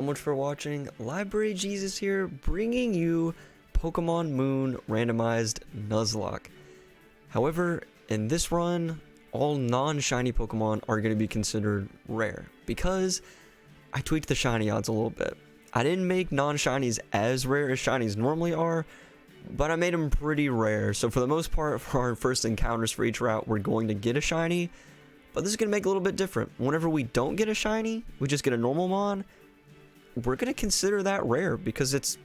So much for watching. Library Jesus here, bringing you Pokemon Moon Randomized Nuzlocke. However, in this run, all non-shiny Pokemon are going to be considered rare because I tweaked the shiny odds a little bit. I didn't make non-shinies as rare as shinies normally are, but I made them pretty rare. So for the most part, for our first encounters for each route, we're going to get a shiny, but this is going to make it a little bit different. Whenever we don't get a shiny, we just get a normal mon, we're going to consider that rare because it's,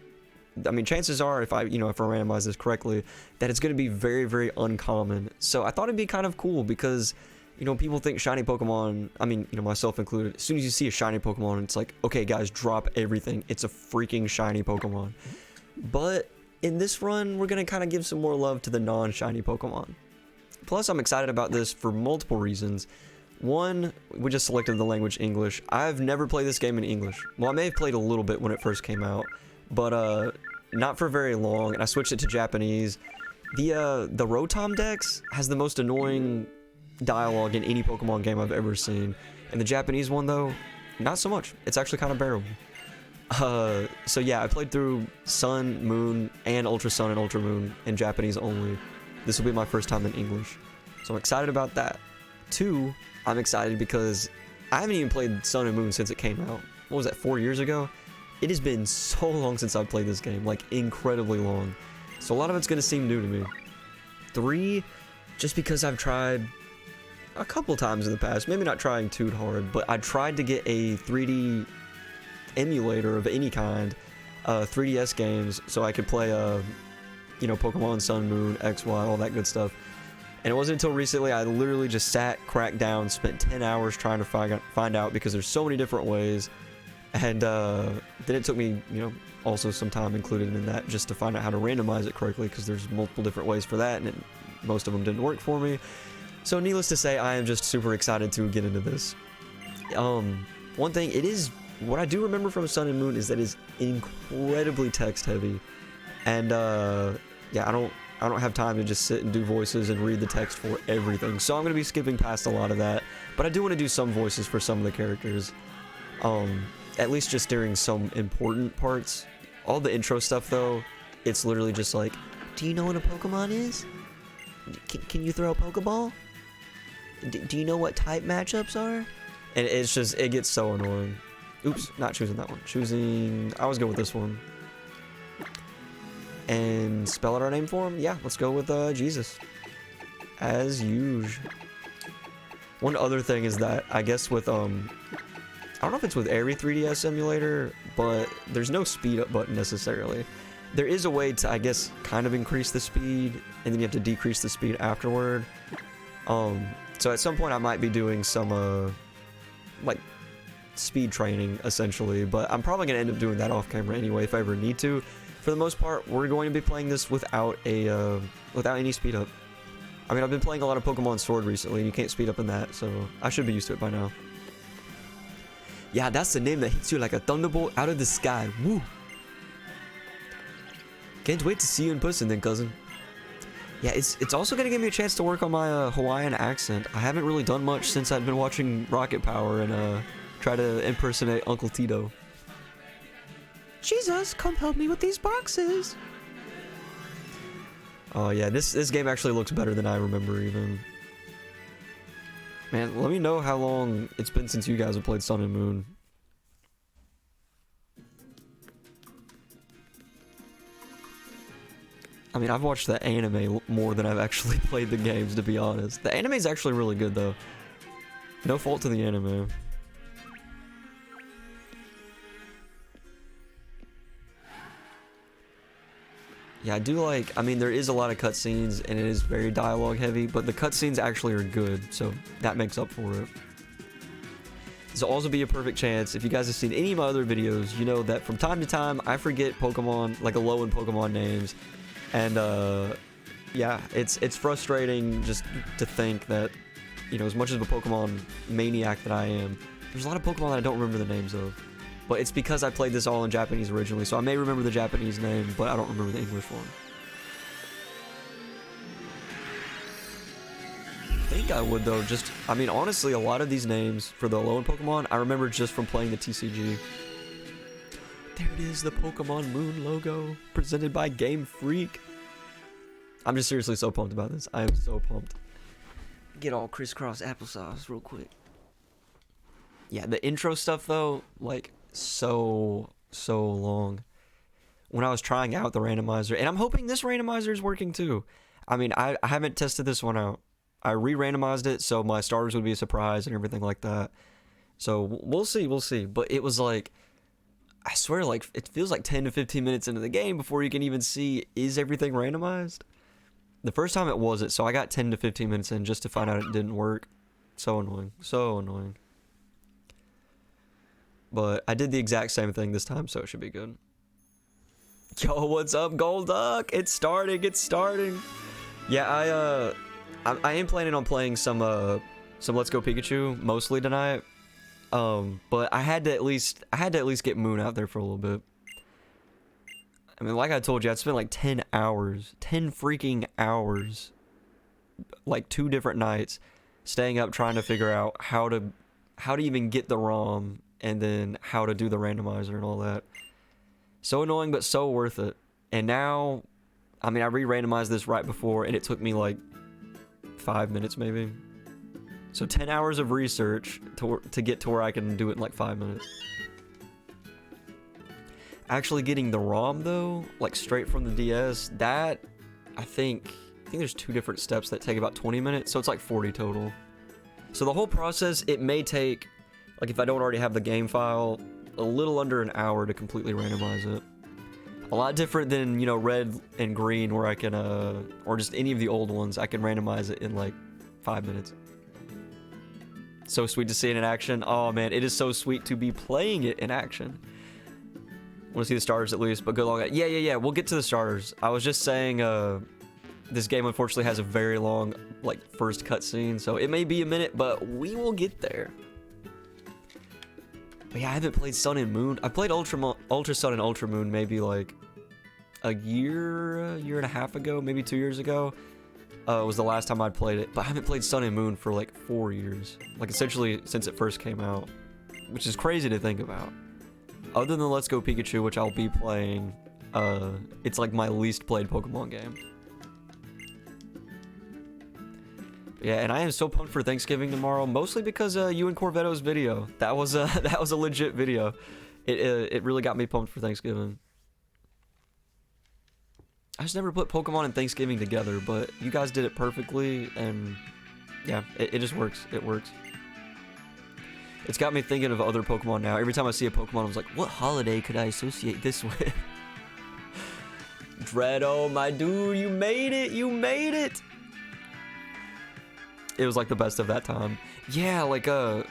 I mean, chances are if I randomize this correctly, that it's going to be very, very uncommon. So I thought it'd be kind of cool because, people think shiny Pokemon, I mean, myself included, as soon as you see a shiny Pokemon, it's like, okay, guys, drop everything. It's a freaking shiny Pokemon. But in this run, we're going to kind of give some more love to the non-shiny Pokemon. Plus, I'm excited about this for multiple reasons. One, we just selected the language English. I've never played this game in English. Well, I may have played a little bit when it first came out, but not for very long, and I switched it to Japanese. The Rotom Dex has the most annoying dialogue in any Pokemon game I've ever seen. And the Japanese one, though, not so much. It's actually kind of bearable. So yeah, I played through Sun, Moon, and Ultra Sun and Ultra Moon in Japanese only. This will be my first time in English. So I'm excited about that. Two, I'm excited because I haven't even played Sun and Moon since it came out. What was that, 4 years ago? It has been so long since I've played this game, like incredibly long. So a lot of it's going to seem new to me. Three, just because I've tried a couple times in the past, maybe not trying too hard, but I tried to get a 3D emulator of any kind, 3DS games, so I could play, Pokemon Sun, Moon, X, Y, all that good stuff. And it wasn't until recently I literally just sat, cracked down, spent 10 hours trying to find out because there's so many different ways. And then it took me, also some time included in that just to find out how to randomize it correctly because there's multiple different ways for that, and most of them didn't work for me. So needless to say, I am just super excited to get into this. One thing, what I do remember from Sun and Moon is that it's incredibly text heavy. And yeah, I don't have time to just sit and do voices and read the text for everything. So I'm going to be skipping past a lot of that. But I do want to do some voices for some of the characters. At least just during some important parts. All the intro stuff, though, it's literally just like, do you know what a Pokemon is? Can you throw a Pokeball? Do you know what type matchups are? And it's just, it gets so annoying. Oops, not choosing that one. I was good with this one. And spell out our name for him? Yeah, let's go with Jesus. As usual. One other thing is that, I guess with, I don't know if it's with every 3DS emulator, but there's no speed up button necessarily. There is a way to, I guess, kind of increase the speed, and then you have to decrease the speed afterward. So at some point I might be doing some, like, speed training, essentially, but I'm probably going to end up doing that off camera anyway if I ever need to. For the most part, we're going to be playing this without any speed up. I mean, I've been playing a lot of Pokemon Sword recently, and you can't speed up in that, so I should be used to it by now. Yeah, that's the name that hits you like a thunderbolt out of the sky. Woo! Can't wait to see you in person then, cousin. Yeah, it's also going to give me a chance to work on my Hawaiian accent. I haven't really done much since I've been watching Rocket Power and try to impersonate Uncle Tito. Jesus, come help me with these boxes. Oh yeah, this game actually looks better than I remember even. Man, let me know how long it's been since you guys have played Sun and Moon. I mean, I've watched the anime more than I've actually played the games, to be honest. The anime is actually really good, though. No fault to the anime. Yeah, I do like, I mean, there is a lot of cutscenes, and it is very dialogue heavy, but the cutscenes actually are good, so that makes up for it. This will also be a perfect chance. If you guys have seen any of my other videos, you know that from time to time, I forget Pokemon, like Alolan Pokemon names, and, yeah, it's frustrating just to think that, as much of a Pokemon maniac that I am, there's a lot of Pokemon that I don't remember the names of. But it's because I played this all in Japanese originally, so I may remember the Japanese name, but I don't remember the English one. I think I would, though. I mean, honestly, a lot of these names for the Alolan Pokemon, I remember just from playing the TCG. it is, the Pokemon Moon logo, presented by Game Freak. I'm just seriously so pumped about this. I am so pumped. Get all crisscross applesauce real quick. Yeah, the intro stuff though, like, so long. When I was trying out the randomizer, and I'm hoping this randomizer is working too. I mean, I haven't tested this one out. I re-randomized it, so my starters would be a surprise and everything like that. So we'll see. But it was like, I swear, like, it feels like 10 to 15 minutes into the game before you can even see, is everything randomized? The first time it wasn't, so I got 10 to 15 minutes in just to find out it didn't work. So annoying. So annoying. But I did the exact same thing this time, so it should be good. Yo, what's up, Golduck? It's starting. Yeah, I am planning on playing some Let's Go Pikachu mostly tonight. But I had to at least get Moon out there for a little bit. I mean, like I told you, I'd spent like 10 freaking hours, like 2 different nights, staying up trying to figure out how to even get the ROM, and then how to do the randomizer and all that. So annoying, but so worth it. And now, I mean, I re-randomized this right before, and it took me like 5 minutes maybe. So 10 hours of research to get to where I can do it in like 5 minutes. Actually getting the ROM though, like straight from the DS, that I think there's 2 different steps that take about 20 minutes, so it's like 40 total. So the whole process, it may take, like if I don't already have the game file, a little under an hour to completely randomize it. A lot different than, you know, Red and Green, where I can, or just any of the old ones, I can randomize it in like 5 minutes. So sweet to see it in action. Oh man, it is so sweet to be playing it in action. Want to see the starters at least, but good luck. Yeah, we'll get to the starters. I was just saying, this game unfortunately has a very long, like, first cutscene, so it may be a minute, but we will get there. But yeah, I haven't played Sun and Moon. I played Ultra Sun and Ultra Moon maybe like a year and a half ago, maybe 2 years ago. Was the last time I'd played it, but I haven't played Sun and Moon for like 4 years, like essentially since it first came out, which is crazy to think about. Other than Let's Go Pikachu, which I'll be playing, it's like my least played Pokemon game. Yeah, and I am so pumped for Thanksgiving tomorrow, mostly because you and Corvetto's video. That was a legit video. It really got me pumped for Thanksgiving. I just never put Pokemon and Thanksgiving together, but you guys did it perfectly, and yeah, it just works. It works. It's got me thinking of other Pokemon now. Every time I see a Pokemon, I was like, what holiday could I associate this with? Dredo, my dude, you made it! You made it! It was like the best of that time. Yeah, like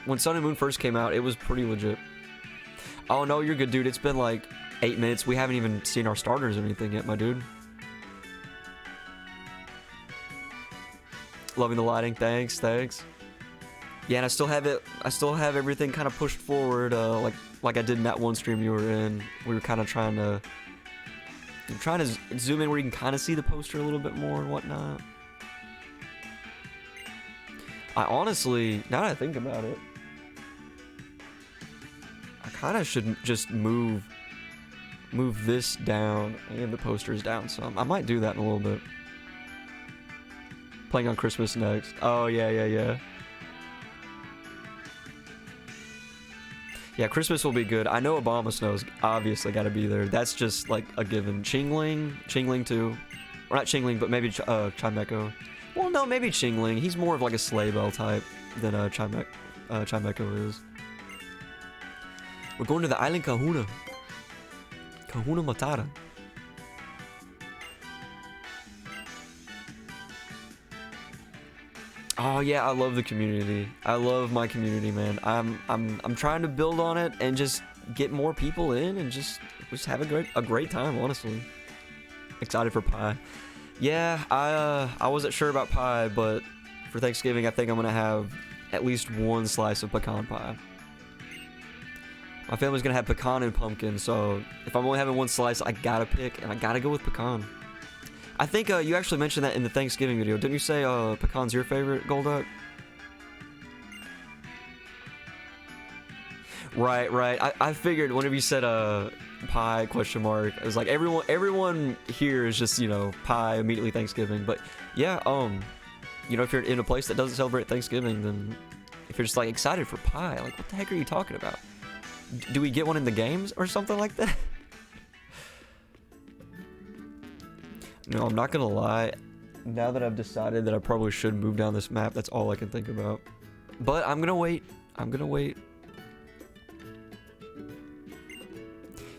when Sun and Moon first came out, it was pretty legit. Oh no, you're good, dude. It's been like 8 minutes. We haven't even seen our starters or anything yet, my dude. Loving the lighting. Thanks. Yeah, and I still have everything kind of pushed forward, like I did in that one stream you were in. We were kind of trying to zoom in where you can kind of see the poster a little bit more and whatnot. I honestly, now that I think about it, I kind of should just move this down and the posters down some. I might do that in a little bit. Playing on Christmas next. Oh, yeah. Yeah, Christmas will be good. I know Obama Snow's obviously got to be there. That's just like a given. Chingling too. Or not Chingling, but maybe Chimecho. Well, no, maybe Chingling. He's more of like a sleigh bell type than Chimecho is. We're going to the island Kahuna. Kahuna Matata. Oh yeah, I love the community. I love my community, man. I'm trying to build on it and just get more people in and just have a great time, honestly. Excited for pie. Yeah, I wasn't sure about pie, but for Thanksgiving I think I'm gonna have at least one slice of pecan pie. My family's gonna have pecan and pumpkin, so if I'm only having one slice, I gotta pick, and I gotta go with pecan. I think you actually mentioned that in the Thanksgiving video. Didn't you say pecan's your favorite, Golduck? Right, right. I figured whenever you said pie question mark, it was like everyone here is just, you know, pie immediately Thanksgiving. But yeah, you know, if you're in a place that doesn't celebrate Thanksgiving, then if you're just like excited for pie, like what the heck are you talking about? Do we get one in the games or something like that? No, I'm not gonna lie. Now that I've decided that I probably should move down this map, that's all I can think about. But I'm gonna wait. I'm gonna wait.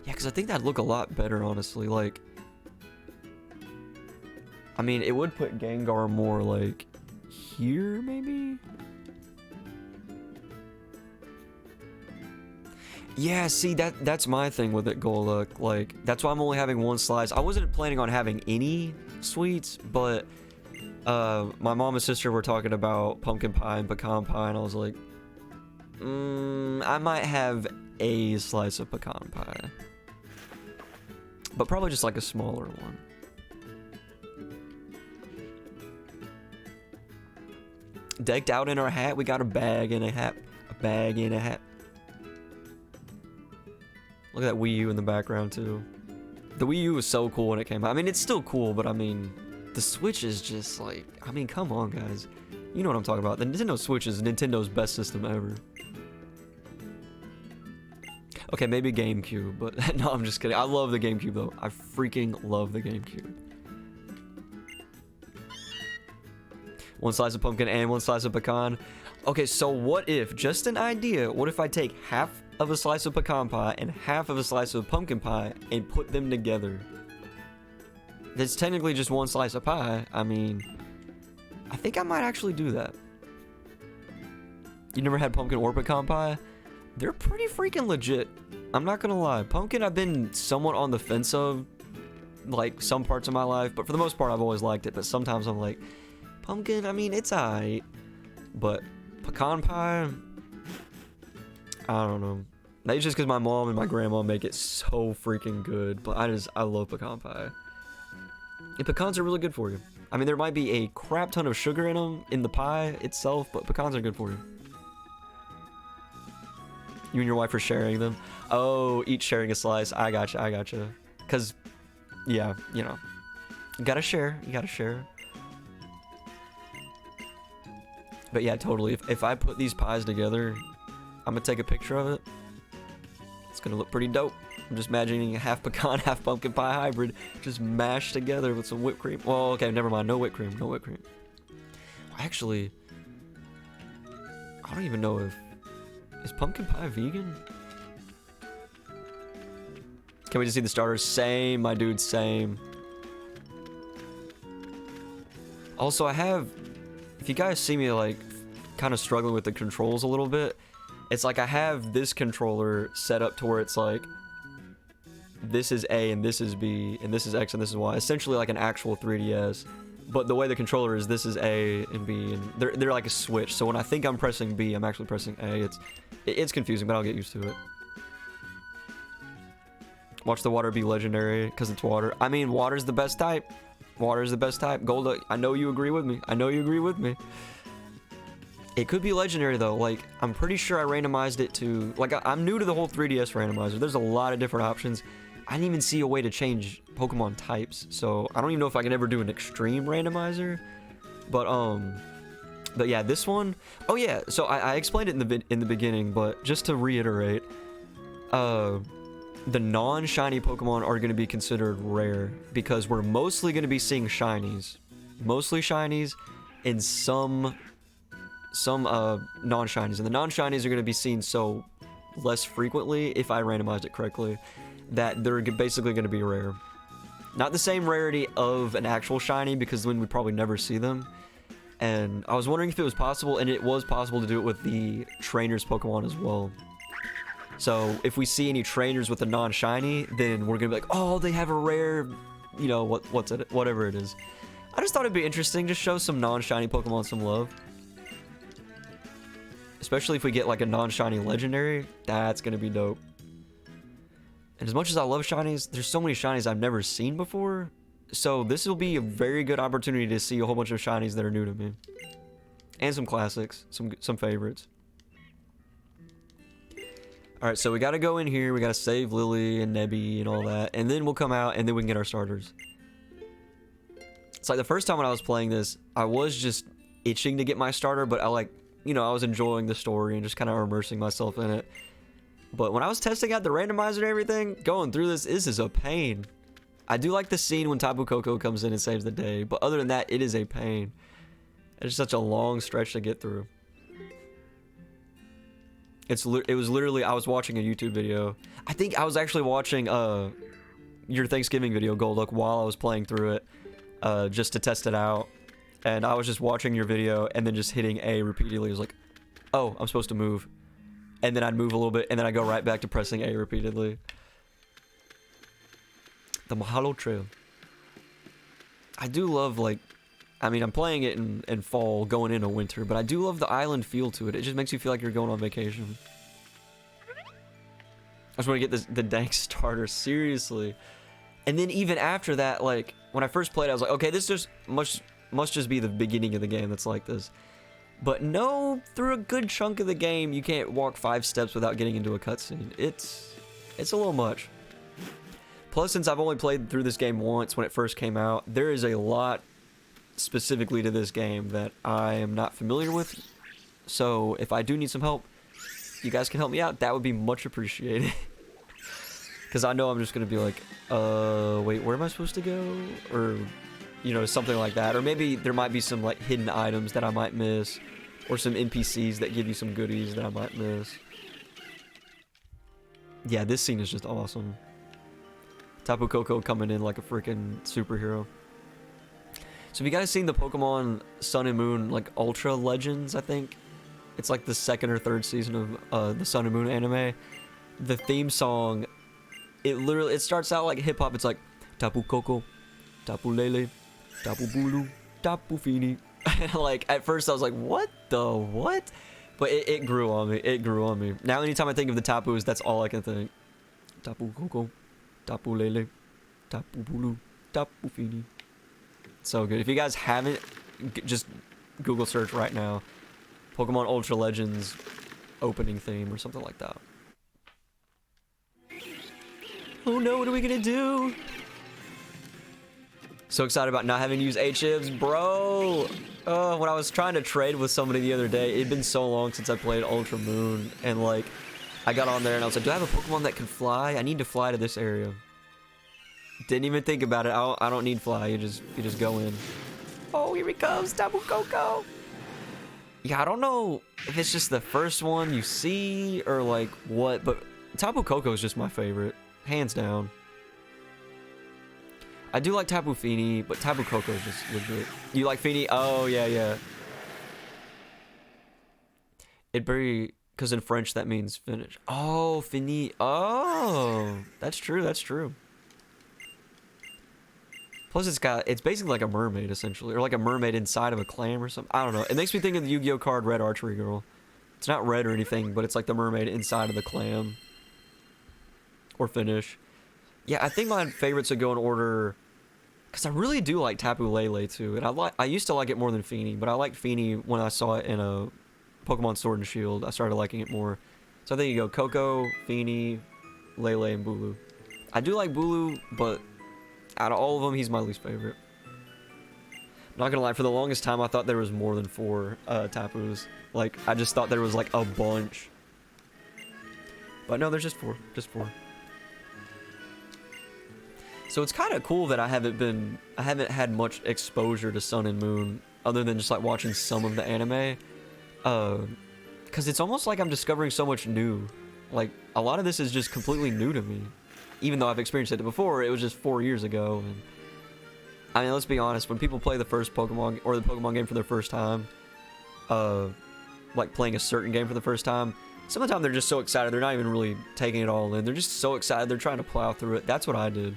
Yeah, because I think that'd look a lot better, honestly. Like, I mean, it would put Gengar more, like, here, maybe? Yeah, see, that's my thing with it, Goluk. Like, that's why I'm only having one slice. I wasn't planning on having any sweets, but my mom and sister were talking about pumpkin pie and pecan pie, and I was like, I might have a slice of pecan pie. But probably just like a smaller one. Decked out in our hat, we got a bag and a hat. A bag and a hat. Look at that Wii U in the background too. The Wii U was so cool when it came out. I mean, it's still cool, but I mean, the Switch is just like, I mean, come on guys. You know what I'm talking about. The Nintendo Switch is Nintendo's best system ever. Okay, maybe GameCube, but no, I'm just kidding. I love the GameCube though. I freaking love the GameCube. One slice of pumpkin and one slice of pecan. Okay, so what if, just an idea, what if I take half of a slice of pecan pie and half of a slice of pumpkin pie and put them together? That's technically just one slice of pie. I mean, I think I might actually do that. You never had pumpkin or pecan pie? They're pretty freaking legit. I'm not gonna lie. Pumpkin, I've been somewhat on the fence of, like, some parts of my life, but for the most part, I've always liked it. But sometimes I'm like, pumpkin, I mean, it's alright. But pecan pie, I don't know. Maybe just because my mom and my grandma make it so freaking good. But I love pecan pie. And pecans are really good for you. I mean, there might be a crap ton of sugar in them, in the pie itself, but pecans are good for you. You and your wife are sharing them. Oh, each sharing a slice. I gotcha, I gotcha. Because, yeah, you know. You gotta share. You gotta share. But yeah, totally. If I put these pies together, I'm gonna take a picture of it. It's gonna look pretty dope. I'm just imagining a half pecan, half pumpkin pie hybrid just mashed together with some whipped cream. Well, okay, never mind. No whipped cream. No whipped cream. Actually, I don't even know if... Is pumpkin pie vegan? Can we just see the starters? Same, my dude, same. Also, I have... If you guys see me, like, kind of struggling with the controls a little bit, it's like I have this controller set up to where it's like, this is A and this is B and this is X and this is Y. Essentially like an actual 3DS. But the way the controller is, this is A and B, and they're like a switch. So when I think I'm pressing B, I'm actually pressing A. It's confusing, but I'll get used to it. Watch the water be legendary, because it's water. I mean, water's the best type. Water is the best type. Golda, I know you agree with me. I know you agree with me. It could be legendary, though. Like, I'm pretty sure I randomized it to... Like, I'm new to the whole 3DS randomizer. There's a lot of different options. I didn't even see a way to change Pokemon types, so I don't even know if I can ever do an extreme randomizer. But yeah, this one... Oh yeah, so I explained it in the beginning, but just to reiterate, the non-shiny Pokemon are going to be considered rare, because we're mostly going to be seeing shinies. Mostly shinies, and some non-shinies. And the non-shinies are going to be seen so less frequently, if I randomized it correctly, that they're basically going to be rare. Not the same rarity of an actual shiny, because then we'd probably never see them. And I was wondering if it was possible, and it was possible to do it with the trainers Pokemon as well. So if we see any trainers with a non-shiny, then we're going to be like, oh, they have a rare, you know, whatever it is. I just thought it'd be interesting to show some non-shiny Pokemon some love. Especially if we get like a non-shiny legendary, that's going to be dope. And as much as I love shinies, there's so many shinies I've never seen before. So this will be a very good opportunity to see a whole bunch of shinies that are new to me. And some classics, some favorites. Alright, so we gotta go in here, we gotta save Lily and Nebby and all that, and then we'll come out and then we can get our starters. It's like the first time when I was playing this, I was just itching to get my starter, but I like, you know, I was enjoying the story and just kind of immersing myself in it. But when I was testing out the randomizer and everything, going through this is a pain. I do like the scene when Tapu Koko comes in and saves the day, but other than that, it is a pain. It's such a long stretch to get through. It was literally, I was watching a YouTube video. I think I was actually watching your Thanksgiving video, Golduck, while I was playing through it, just to test it out. And I was just watching your video and then just hitting A repeatedly. It was like, oh, I'm supposed to move. And then I'd move a little bit and then I go right back to pressing A repeatedly. The Mahalo Trail. I do love, like, I mean, I'm playing it in fall, going into winter, but I do love the island feel to it. It just makes you feel like you're going on vacation. I just want to get the dank starter, seriously. And then even after that, like, when I first played, I was like, okay, this just must just be the beginning of the game that's like this. But no, through a good chunk of the game, you can't walk 5 steps without getting into a cutscene. It's a little much. Plus, since I've only played through this game once when it first came out, there is a lot specifically to this game that I am not familiar with. So if I do need some help, you guys can help me out. That would be much appreciated. Because I know I'm just going to be like, wait, where am I supposed to go? Or, you know, something like that. Or maybe there might be some, like, hidden items that I might miss. Or some NPCs that give you some goodies that I might miss. Yeah, this scene is just awesome. Tapu Koko coming in like a freaking superhero. So have you guys seen the Pokemon Sun and Moon, like, Ultra Legends, I think? It's like the 2nd or 3rd season of the Sun and Moon anime. The theme song, it starts out like hip-hop. It's like, Tapu Koko, Tapu Lele, Tapu Bulu, Tapu Fini. Like, at first I was like, what the what? But it grew on me. It grew on me. Now anytime I think of the Tapus, that's all I can think. Tapu Koko, Tapu Lele, Tapu Bulu, Tapu Fini. So good. If you guys haven't, just Google search right now Pokemon Ultra Legends opening theme or something like that. Oh no, what are we gonna do? So excited about not having to use H-Ibs, bro. When I was trying to trade with somebody the other day, it'd been so long since I played Ultra Moon, and like, I got on there and I was like, do I have a Pokemon that can fly? I need to fly to this area. Didn't even think about it. I don't need fly. You just go in. Oh, here he comes, Tapu Koko. Yeah, I don't know if it's just the first one you see or like what, but Tapu Koko is just my favorite, hands down. I do like Tapu Fini, but Tapu Koko is just legit. You like Fini? Oh yeah, yeah. Because in French that means finish. Oh, Fini. Oh, that's true. That's true. Plus, it's basically like a mermaid, essentially. Or like a mermaid inside of a clam or something. I don't know. It makes me think of the Yu-Gi-Oh card Red Archery Girl. It's not red or anything, but it's like the mermaid inside of the clam. Or finish. Yeah, I think my favorites would go in order... Because I really do like Tapu Lele, too. And I used to like it more than Fini, but I liked Fini when I saw it in a Pokemon Sword and Shield. I started liking it more. So I think you go Koko, Fini, Lele, and Bulu. I do like Bulu, but... out of all of them, he's my least favorite. Not gonna lie, for the longest time, I thought there was more than 4 Tapus. Like, I just thought there was like a bunch. But no, there's just 4. Just 4. So it's kind of cool that I haven't had much exposure to Sun and Moon, other than just like watching some of the anime. Because it's almost like I'm discovering so much new. Like, a lot of this is just completely new to me. Even though I've experienced it before, it was just 4 years ago. And I mean, let's be honest, when people play the first Pokemon, or the Pokemon game for their first time, like playing a certain game for the first time, some of the time they're just so excited, they're not even really taking it all in. They're just so excited, they're trying to plow through it. That's what I did.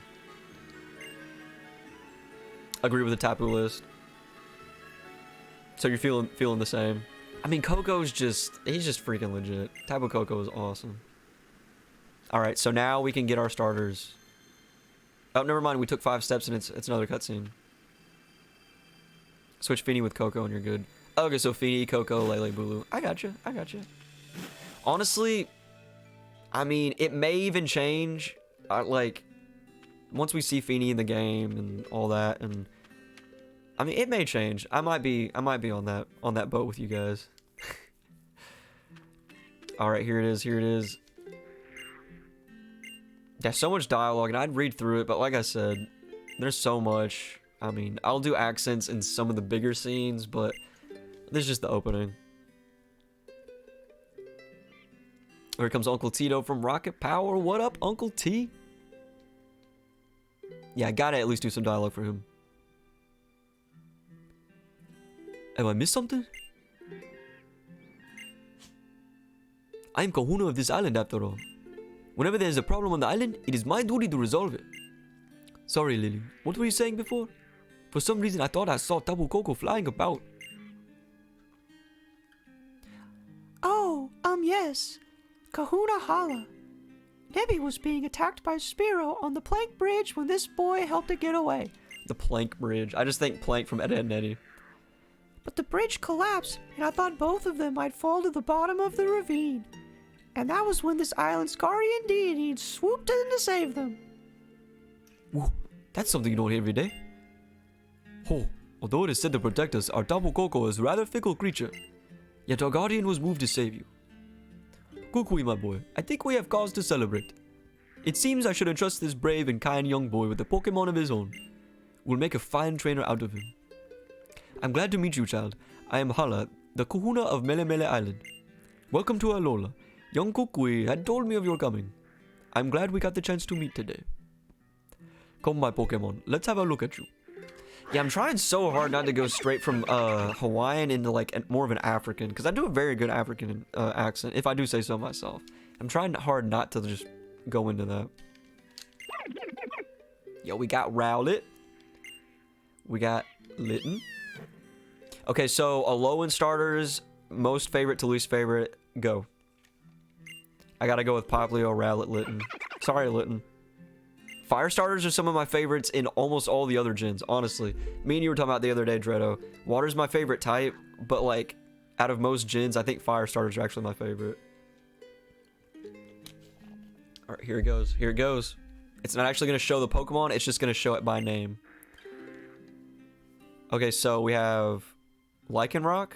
Agree with the Tapu list. So you're feeling the same. I mean, Koko's he's just freaking legit. Tapu Koko is awesome. Alright, so now we can get our starters. Oh, never mind, we took 5 steps and it's another cutscene. Switch Fini with Koko and you're good. Okay, so Fini, Koko, Lele, Bulu. I gotcha. Honestly, I mean, it may even change, like, once we see Feeny in the game and all that, and I mean, it may change. I might be on that boat with you guys. All right, here it is. Here it is. There's so much dialogue, and I'd read through it, but like I said, there's so much. I mean, I'll do accents in some of the bigger scenes, but this is just the opening. Here comes Uncle Tito from Rocket Power. What up, Uncle T? Yeah, I gotta at least do some dialogue for him. Have I missed something? I am Kahuna of this island after all. Whenever there is a problem on the island, it is my duty to resolve it. Sorry, Lily. What were you saying before? For some reason, I thought I saw Tapu Koko flying about. Oh, yes. Kahuna Hala. Nebby was being attacked by Spiro on the plank bridge when this boy helped it get away. The plank bridge. I just think plank from Ed, Edd n Eddy. But the bridge collapsed, and I thought both of them might fall to the bottom of the ravine. And that was when this island's guardian deity swooped in to save them. Whoa, that's something you don't hear every day. Oh, although it is said to protect us, our Tapu Koko is a rather fickle creature. Yet our guardian was moved to save you. Kukui, my boy, I think we have cause to celebrate. It seems I should entrust this brave and kind young boy with a Pokemon of his own. We'll make a fine trainer out of him. I'm glad to meet you, child. I am Hala, the Kahuna of Mele Mele Island. Welcome to Alola. Young Kukui had told me of your coming. I'm glad we got the chance to meet today. Come, my Pokemon, let's have a look at you. Yeah, I'm trying so hard not to go straight from Hawaiian into like more of an African, because I do a very good African accent, if I do say so myself. I'm trying hard not to just go into that. Yo, we got Rowlet. We got Litten. Okay, so Alolan starters, most favorite to least favorite, go. I gotta go with Popplio, Rowlet, Litten. Sorry, Litten. Fire starters are some of my favorites in almost all the other gens, honestly. Me and you were talking about the other day, Dreddo. Water's my favorite type, but like, out of most gens, I think fire starters are actually my favorite. Alright, here it goes. Here it goes. It's not actually going to show the Pokemon, it's just going to show it by name. Okay, so we have Lycanroc,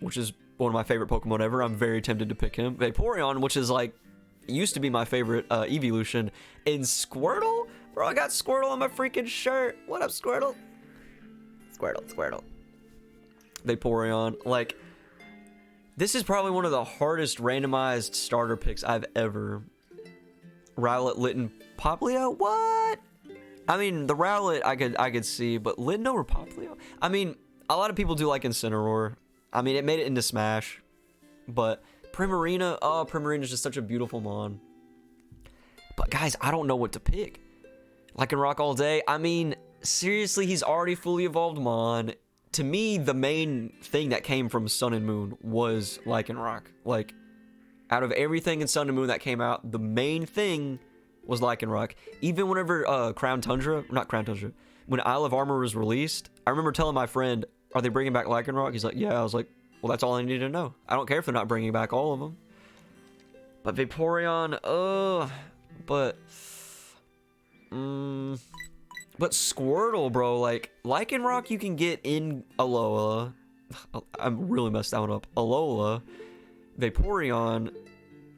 which is one of my favorite Pokemon ever. I'm very tempted to pick him. Vaporeon, which is like, used to be my favorite evolution. And Squirtle? Bro, I got Squirtle on my freaking shirt. What up, Squirtle? Squirtle. Vaporeon. Like, this is probably one of the hardest randomized starter picks I've ever. Rowlet, Litten, Popplio? What? I mean, the Rowlet I could see, but Litten over Popplio? I mean, a lot of people do like Incineroar. I mean, it made it into Smash, but Primarina, oh, Primarina is just such a beautiful mon. But guys, I don't know what to pick. Lycanroc all day. I mean, seriously, he's already fully evolved mon. To me, the main thing that came from Sun and Moon was Lycanroc. Like, out of everything in Sun and Moon that came out, the main thing was Lycanroc. Even whenever when Isle of Armor was released, I remember telling my friend, are they bringing back Lycanroc? He's like, yeah. I was like, well, that's all I need to know. I don't care if they're not bringing back all of them. But Vaporeon, but Squirtle, bro, like, Lycanroc you can get in Alola. I'm really messed that one up. Alola, Vaporeon,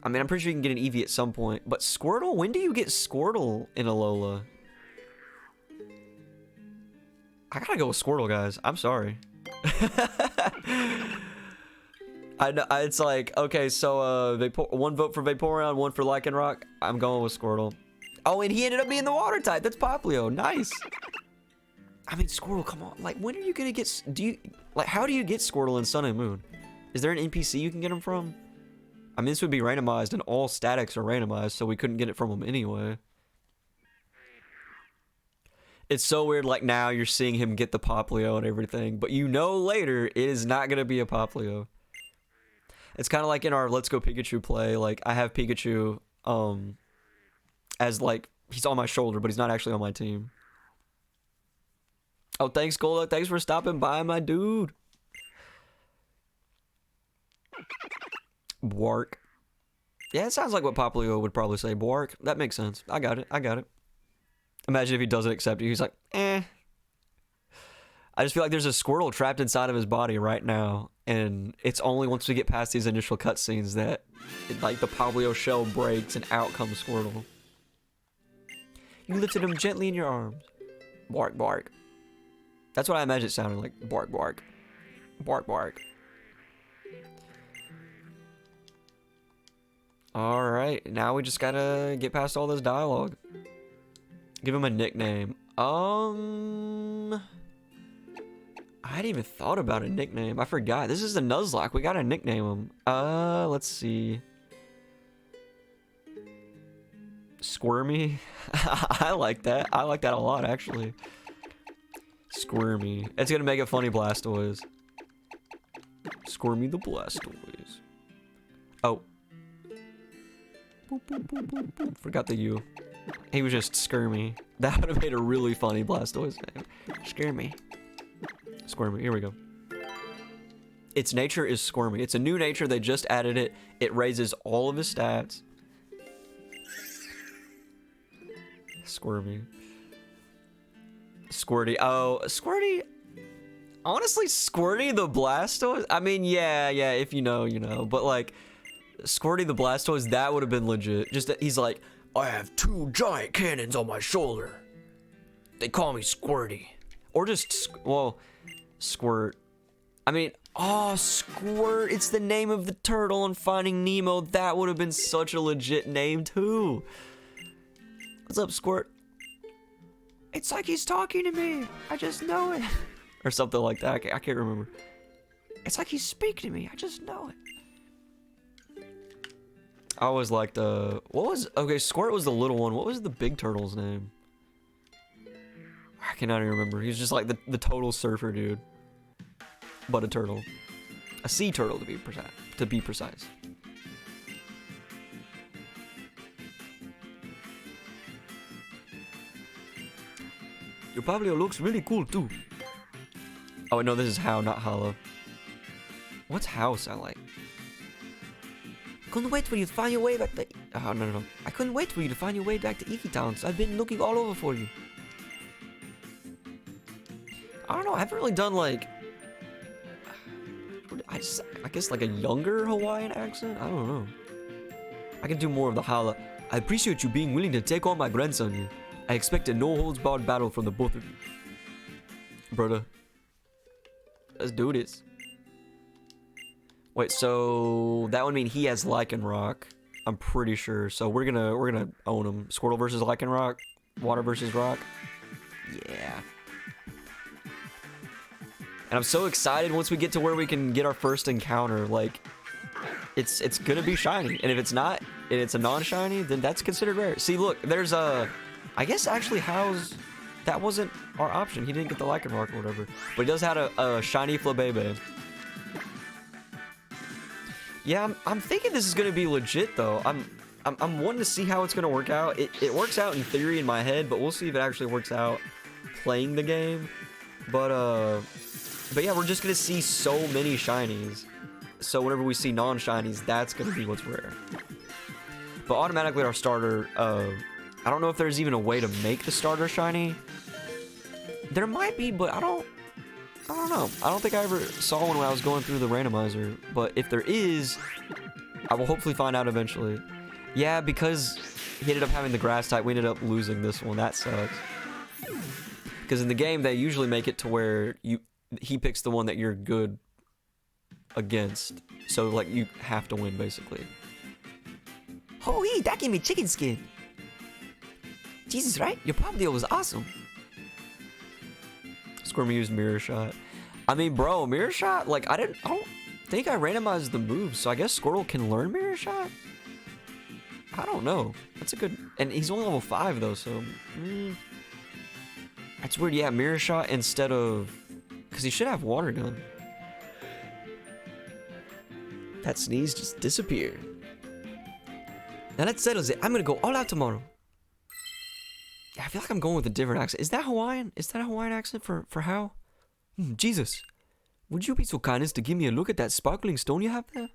I mean, I'm pretty sure you can get an Eevee at some point. But Squirtle, when do you get Squirtle in Alola? I gotta go with Squirtle, guys. I'm sorry. It's like, okay, so one vote for Vaporeon, one for Lycanroc. I'm going with Squirtle. Oh, and he ended up being the water type. That's Popplio. Nice. I mean, Squirtle, come on. Like, when are you gonna get... how do you get Squirtle in Sun and Moon? Is there an NPC you can get him from? I mean, this would be randomized, and all statics are randomized, so we couldn't get it from him anyway. It's so weird, like, now you're seeing him get the Popplio and everything, but you know later it is not gonna be a Popplio. It's kind of like in our Let's Go Pikachu play, like, I have Pikachu, as, like, he's on my shoulder, but he's not actually on my team. Oh, thanks, Golduck. Thanks for stopping by, my dude. Bark. Yeah, it sounds like what Poplio would probably say. Bark. That makes sense. I got it. I got it. Imagine if he doesn't accept you. He's like, eh. I just feel like there's a Squirtle trapped inside of his body right now, and it's only once we get past these initial cutscenes that, like, the Poplio shell breaks and out comes Squirtle. You lifted him gently in your arms. Bark, bark. That's what I imagine it sounded like. Bark, bark. Bark, bark. Alright, now we just gotta get past all this dialogue. Give him a nickname. I hadn't even thought about a nickname. I forgot. This is the Nuzlocke. We gotta nickname him. Let's see. Squirmy. I like that. I like that a lot, actually. Squirmy. It's gonna make a funny Blastoise. Squirmy the Blastoise. Oh. Boop, boop, boop, boop, boop. Forgot the U. He was just Skirmy. That would have made a really funny Blastoise name. Skirmy. Squirmy. Here we go. Its nature is Squirmy. It's a new nature. They just added it. It raises all of his stats. Squirmy. Squirty. Oh, Squirty. Honestly, Squirty the Blastoise. I mean, yeah, if you know, you know. But like, Squirty the Blastoise, that would have been legit. Just that he's like, I have 2 giant cannons on my shoulder. They call me Squirty. Or just, well, Squirt. I mean, oh, Squirt. It's the name of the turtle on Finding Nemo. That would have been such a legit name, too. What's up, Squirt? It's like he's talking to me. I just know it. Or something like that. I can't remember. It's like he's speaking to me. I just know it. I always liked, what was, okay, Squirt was the little one. What was the big turtle's name? I cannot even remember. He was just like the total surfer dude. But a turtle. A sea turtle, to be precise. Your Poplio looks really cool, too. Oh, no, this is How, not Hollow. What's How sound like? Couldn't wait for you to find your way back to... Oh, no. I couldn't wait for you to find your way back to Iki Town, so I've been looking all over for you. I don't know, I haven't really done, like... I guess, like, a younger Hawaiian accent? I don't know. I can do more of the holla. I appreciate you being willing to take on my grandson here. I expect a no-holds-barred battle from the both of you. Brother. Let's do this. Wait, so that would mean he has Lycanroc. I'm pretty sure. So we're gonna own him. Squirtle versus Lycanroc. Water versus Rock. Yeah. And I'm so excited once we get to where we can get our first encounter. Like, it's gonna be shiny. And if it's not, and it's a non-shiny, then that's considered rare. See, look, there's a... I guess actually How's... That wasn't our option. He didn't get the Lycanroc or whatever. But he does have a shiny Flabébé. Yeah, I'm thinking this is gonna be legit though. I'm wanting to see how it's gonna work out. It works out in theory in my head, but we'll see if it actually works out playing the game. But yeah, we're just gonna see so many shinies. So whenever we see non-shinies, that's gonna be what's rare. But automatically our starter, I don't know if there's even a way to make the starter shiny. There might be, but I don't know. I don't think I ever saw one when I was going through the randomizer. But if there is, I will hopefully find out eventually. Yeah, because he ended up having the grass type, we ended up losing this one. That sucks. Because in the game, they usually make it to where he picks the one that you're good against. So, like, you have to win, basically. Holy, that gave me chicken skin. Jesus, right? Your Poplio was awesome. Squirmy used Mirror Shot. I mean, bro, Mirror Shot, like, I don't think I randomized the moves, so I guess Squirtle can learn Mirror Shot? I don't know. That's a good... And he's only level 5, though, so... That's weird, yeah, Mirror Shot instead of... Because he should have Water Gun. That sneeze just disappeared. Now that settles it. I'm gonna go all out tomorrow. Yeah, I feel like I'm going with a different accent. Is that Hawaiian? Is that a Hawaiian accent for how? Jesus. Would you be so kind as to give me a look at that sparkling stone you have there?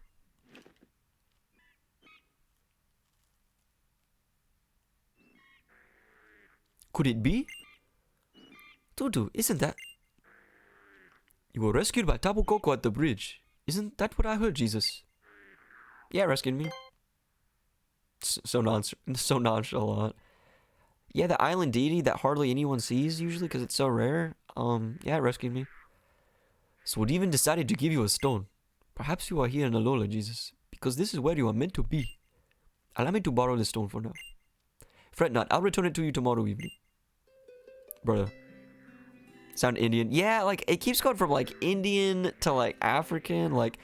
Could it be? Tutu, isn't that? You were rescued by Tapu Koko at the bridge. Isn't that what I heard, Jesus? Yeah, rescued me. So nonchalant. Yeah, the island deity that hardly anyone sees usually because it's so rare. Yeah, it rescued me. So it even decided to give you a stone. Perhaps you are here in Alola, Jesus, because this is where you are meant to be. Allow me to borrow the stone for now. Fret not, I'll return it to you tomorrow evening. Brother. Sound Indian? Yeah, like, it keeps going from, like, Indian to, like, African. Like,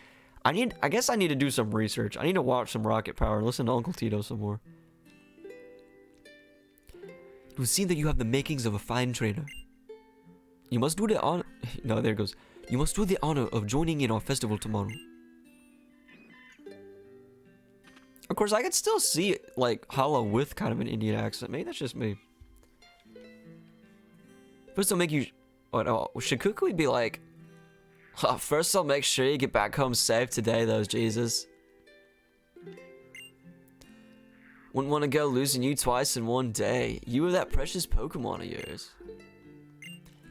I guess I need to do some research. I need to watch some Rocket Power and listen to Uncle Tito some more. It would seem that you have the makings of a fine trainer. You must do the honor... No, there it goes. You must do the honor of joining in our festival tomorrow. Of course, I could still see, like, Hala with kind of an Indian accent. Maybe that's just me. First, I'll make you... Oh, no. Should Kukui be like... Oh, first, I'll make sure you get back home safe today, though, Jesus. Wouldn't want to go losing you twice in one day. You were that precious Pokemon of yours.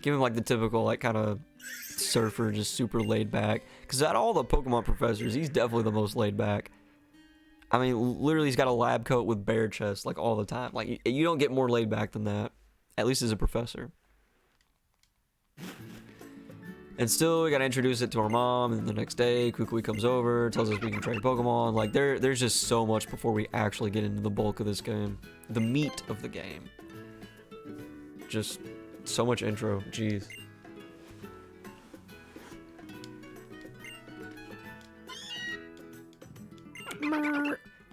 Give him, like, the typical, like, kind of surfer, just super laid back. Because out of all the Pokemon professors, he's definitely the most laid back. I mean, literally, he's got a lab coat with bare chest, like, all the time. Like, you don't get more laid back than that. At least as a professor. And still, we gotta introduce it to our mom, and the next day, Kukui comes over, tells us we can train Pokemon. Like, there's just so much before we actually get into the bulk of this game. The meat of the game. Just so much intro, jeez.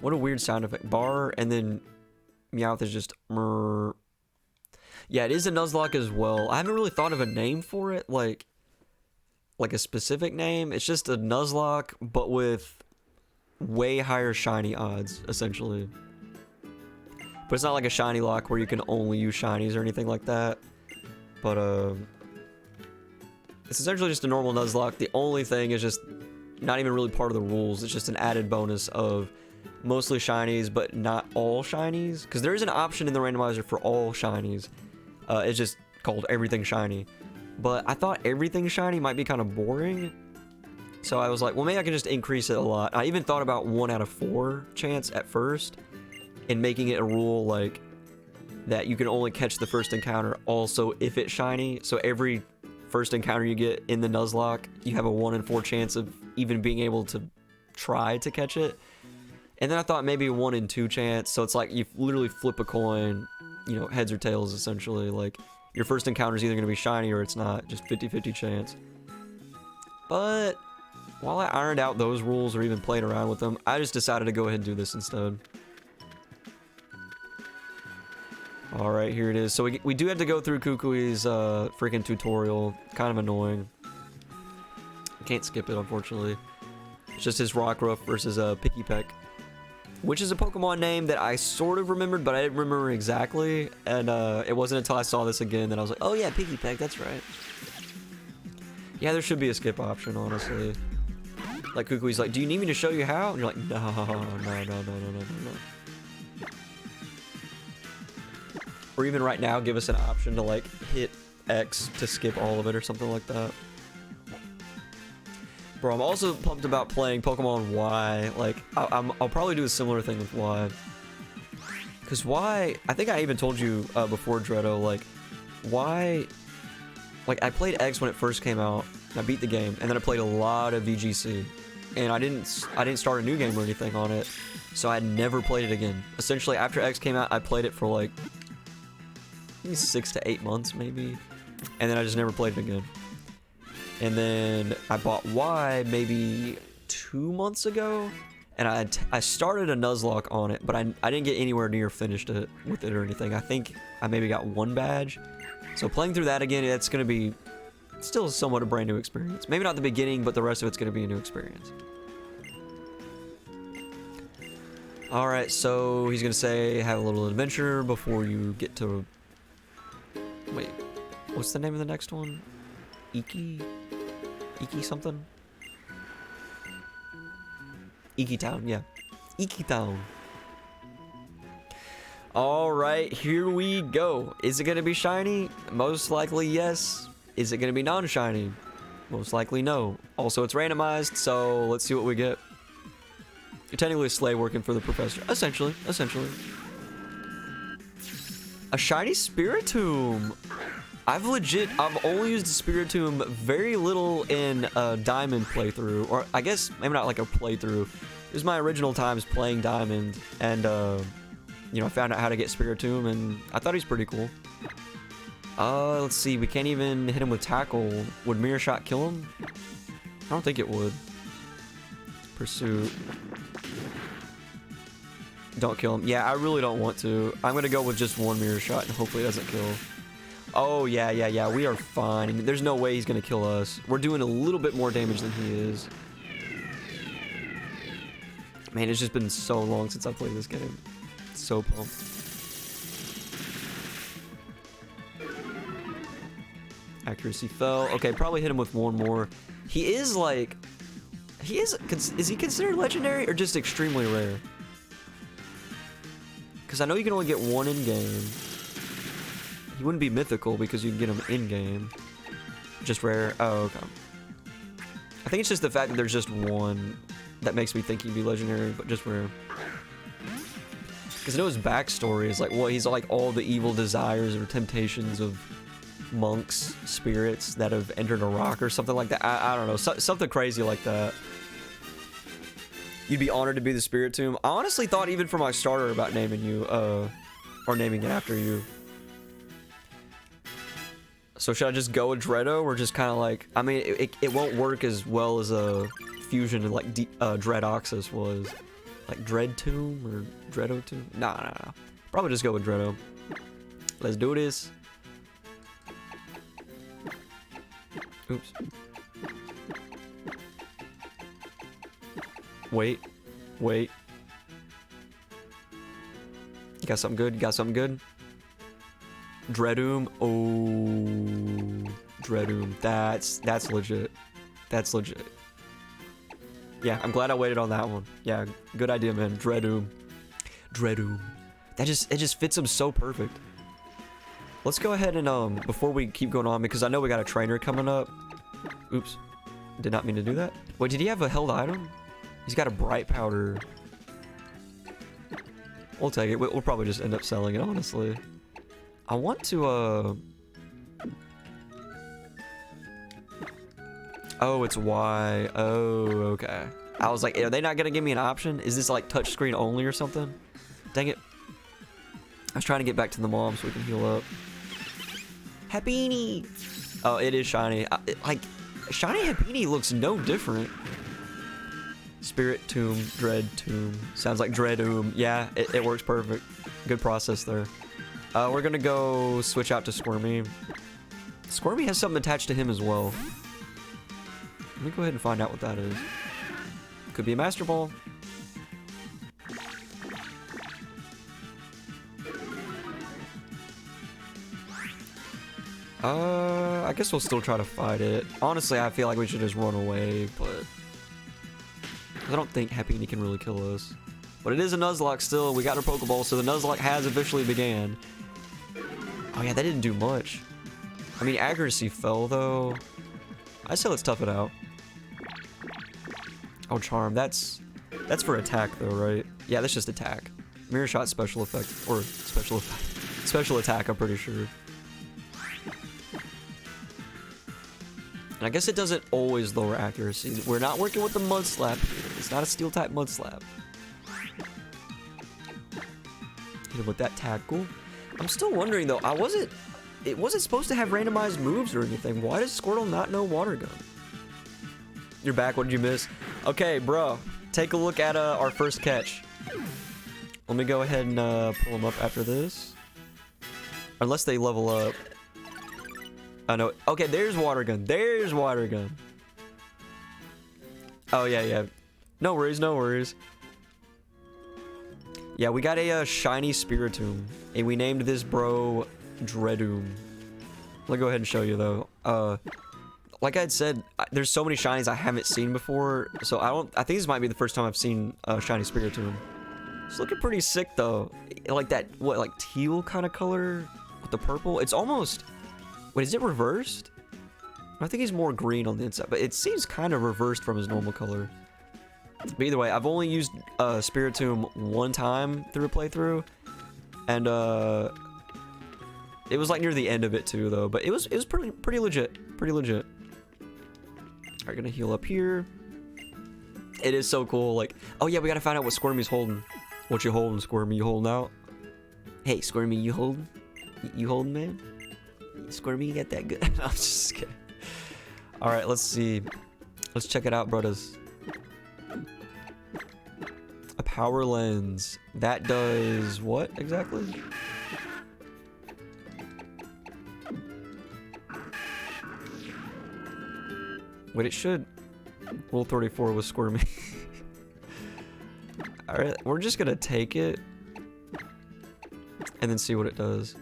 What a weird sound effect. Bar, and then Meowth is just murr. Yeah, it is a Nuzlocke as well. I haven't really thought of a name for it, like a specific name. It's just a Nuzlocke, but with way higher shiny odds, essentially. But it's not like a shiny lock where you can only use shinies or anything like that. But, it's essentially just a normal Nuzlocke. The only thing is just not even really part of the rules. It's just an added bonus of mostly shinies, but not all shinies. Because there is an option in the randomizer for all shinies. It's just called everything shiny. But I thought everything shiny might be kind of boring. So I was like, well, maybe I can just increase it a lot. I even thought about 1 out of 4 chance at first. And making it a rule, like, that you can only catch the first encounter also if it's shiny. So every first encounter you get in the Nuzlocke, you have a 1 in 4 chance of even being able to try to catch it. And then I thought maybe a 1 in 2 chance. So it's like you literally flip a coin, you know, heads or tails, essentially. Like, your first encounter is either going to be shiny or it's not. Just 50-50 chance. But while I ironed out those rules or even played around with them, I just decided to go ahead and do this instead. Alright, here it is. So we do have to go through Kukui's freaking tutorial. Kind of annoying. Can't skip it, unfortunately. It's just his Rockruff versus Picky Peck. Which is a Pokemon name that I sort of remembered, but I didn't remember exactly. And it wasn't until I saw this again that I was like, oh yeah, Picky Peck, that's right. Yeah, there should be a skip option, honestly. Like, Kukui's like, do you need me to show you how? And you're like, no. Or even right now, give us an option to, like, hit X to skip all of it or something like that. Bro, I'm also pumped about playing Pokemon Y. Like, I'll probably do a similar thing with Y. Because Y, I think I even told you before, Dreddo, like, Y... Like, I played X when it first came out, and I beat the game, and then I played a lot of VGC. And I didn't start a new game or anything on it, so I never played it again. Essentially, after X came out, I played it for, like, maybe 6 to 8 months, maybe. And then I just never played it again. And then I bought Y maybe 2 months ago, and I started a Nuzlocke on it, but I didn't get anywhere near finished it with it or anything. I think I maybe got 1 badge. So playing through that again, it's going to be still somewhat a brand new experience. Maybe not the beginning, but the rest of it's going to be a new experience. Alright, so he's going to say, have a little adventure before you get to... Wait, what's the name of the next one? Iki something? Iki Town, yeah. Iki Town. All right, here we go. Is it gonna be shiny? Most likely yes. Is it gonna be non-shiny? Most likely no. Also, it's randomized, so let's see what we get. You're technically a slave working for the professor. Essentially. A shiny Spiritomb. I've only used a Spiritomb very little in a Diamond playthrough. Or I guess maybe not like a playthrough. It was my original times playing Diamond. And, you know, I found out how to get Spiritomb and I thought he's pretty cool. Let's see. We can't even hit him with Tackle. Would Mirror Shot kill him? I don't think it would. Pursuit. Don't kill him. Yeah, I really don't want to. I'm gonna go with just one Mirror Shot and hopefully it doesn't kill. Oh, yeah. We are fine. There's no way he's gonna kill us. We're doing a little bit more damage than he is. Man, it's just been so long since I played this game. So pumped. Accuracy fell. Okay, probably hit him with one more. He is like... Is he considered legendary or just extremely rare? Because I know you can only get one in-game. He wouldn't be mythical because you can get him in-game. Just rare. Oh, okay. I think it's just the fact that there's just one that makes me think he'd be legendary, but just rare. Because I know his backstory is like, well, he's like all the evil desires or temptations of monks, spirits that have entered a rock or something like that. I don't know. Something crazy like that. You'd be honored to be the Spiritomb. I honestly thought even for my starter about naming you, or naming it after you. So should I just go with Dreado or just kind of like, I mean, it won't work as well as a fusion like Dreadoxys was. Like Dreadtomb or Dreadotomb? Nah. Probably just go with Dreado. Let's do this. Oops. Wait. You got something good? Dreadoom. Oh. Dreadoom. That's legit. Yeah, I'm glad I waited on that one. Yeah, good idea, man. Dreadoom. It just fits him so perfect. Let's go ahead and, before we keep going on, because I know we got a trainer coming up. Oops. Did not mean to do that. Wait, did he have a held item? He's got a bright powder. We'll take it. We'll probably just end up selling it, honestly. I want to, Oh, it's Y. Oh, okay. I was like, are they not gonna give me an option? Is this like touchscreen only or something? Dang it. I was trying to get back to the mom so we can heal up. Happiny! Oh, it is shiny. Like, shiny Happiny looks no different. Spiritomb, Dreadtomb. Sounds like Dreadoom. Yeah, it works perfect. Good process there. We're gonna go switch out to Squirmy. Squirmy has something attached to him as well. Let me go ahead and find out what that is. Could be a Master Ball. I guess we'll still try to fight it. Honestly, I feel like we should just run away, but... I don't think Happiny can really kill us. But it is a Nuzlocke still. We got our Pokeball, so the Nuzlocke has officially began. Oh yeah, that didn't do much. I mean, accuracy fell, though. I say let's tough it out. Oh, Charm. That's for attack, though, right? Yeah, that's just attack. Mirror Shot special effect. Or special effect. Special attack, I'm pretty sure. And I guess it doesn't always lower accuracy. We're not working with the Mud Slap here. It's not a Steel-type Mud Slap. Hit him with that tackle. I'm still wondering, though. It wasn't supposed to have randomized moves or anything. Why does Squirtle not know Water Gun? You're back. What did you miss? Okay, bro. Take a look at our first catch. Let me go ahead and pull him up after this. Unless they level up. Oh, no. Okay, there's Water Gun. There's Water Gun. Oh, yeah. No worries. Yeah, we got a shiny Spiritomb. And we named this bro Dreadoom. Let me go ahead and show you, though. Like I had said, there's so many shinies I haven't seen before. So I think this might be the first time I've seen a shiny Spiritomb. It's looking pretty sick though. Like that, what, like teal kind of color with the purple? It's almost, wait, is it reversed? I think he's more green on the inside, but it seems kind of reversed from his normal color. But either way, I've only used Spiritomb one time through a playthrough, and it was like near the end of it too, though. But it was pretty legit, pretty legit. Alright, gonna heal up here. It is so cool. Like, oh yeah, we gotta find out what Squirmy's holding. What you holding, Squirmy? You holding out? Hey, Squirmy, you holding? You holding, man? Squirmy, you got that good? I'm just kidding. Alright, let's see. Let's check it out, brothers. A power lens. That does what exactly? Wait, it should. Rule 34 was Squirmy. Alright, we're just gonna take it and then see what it does.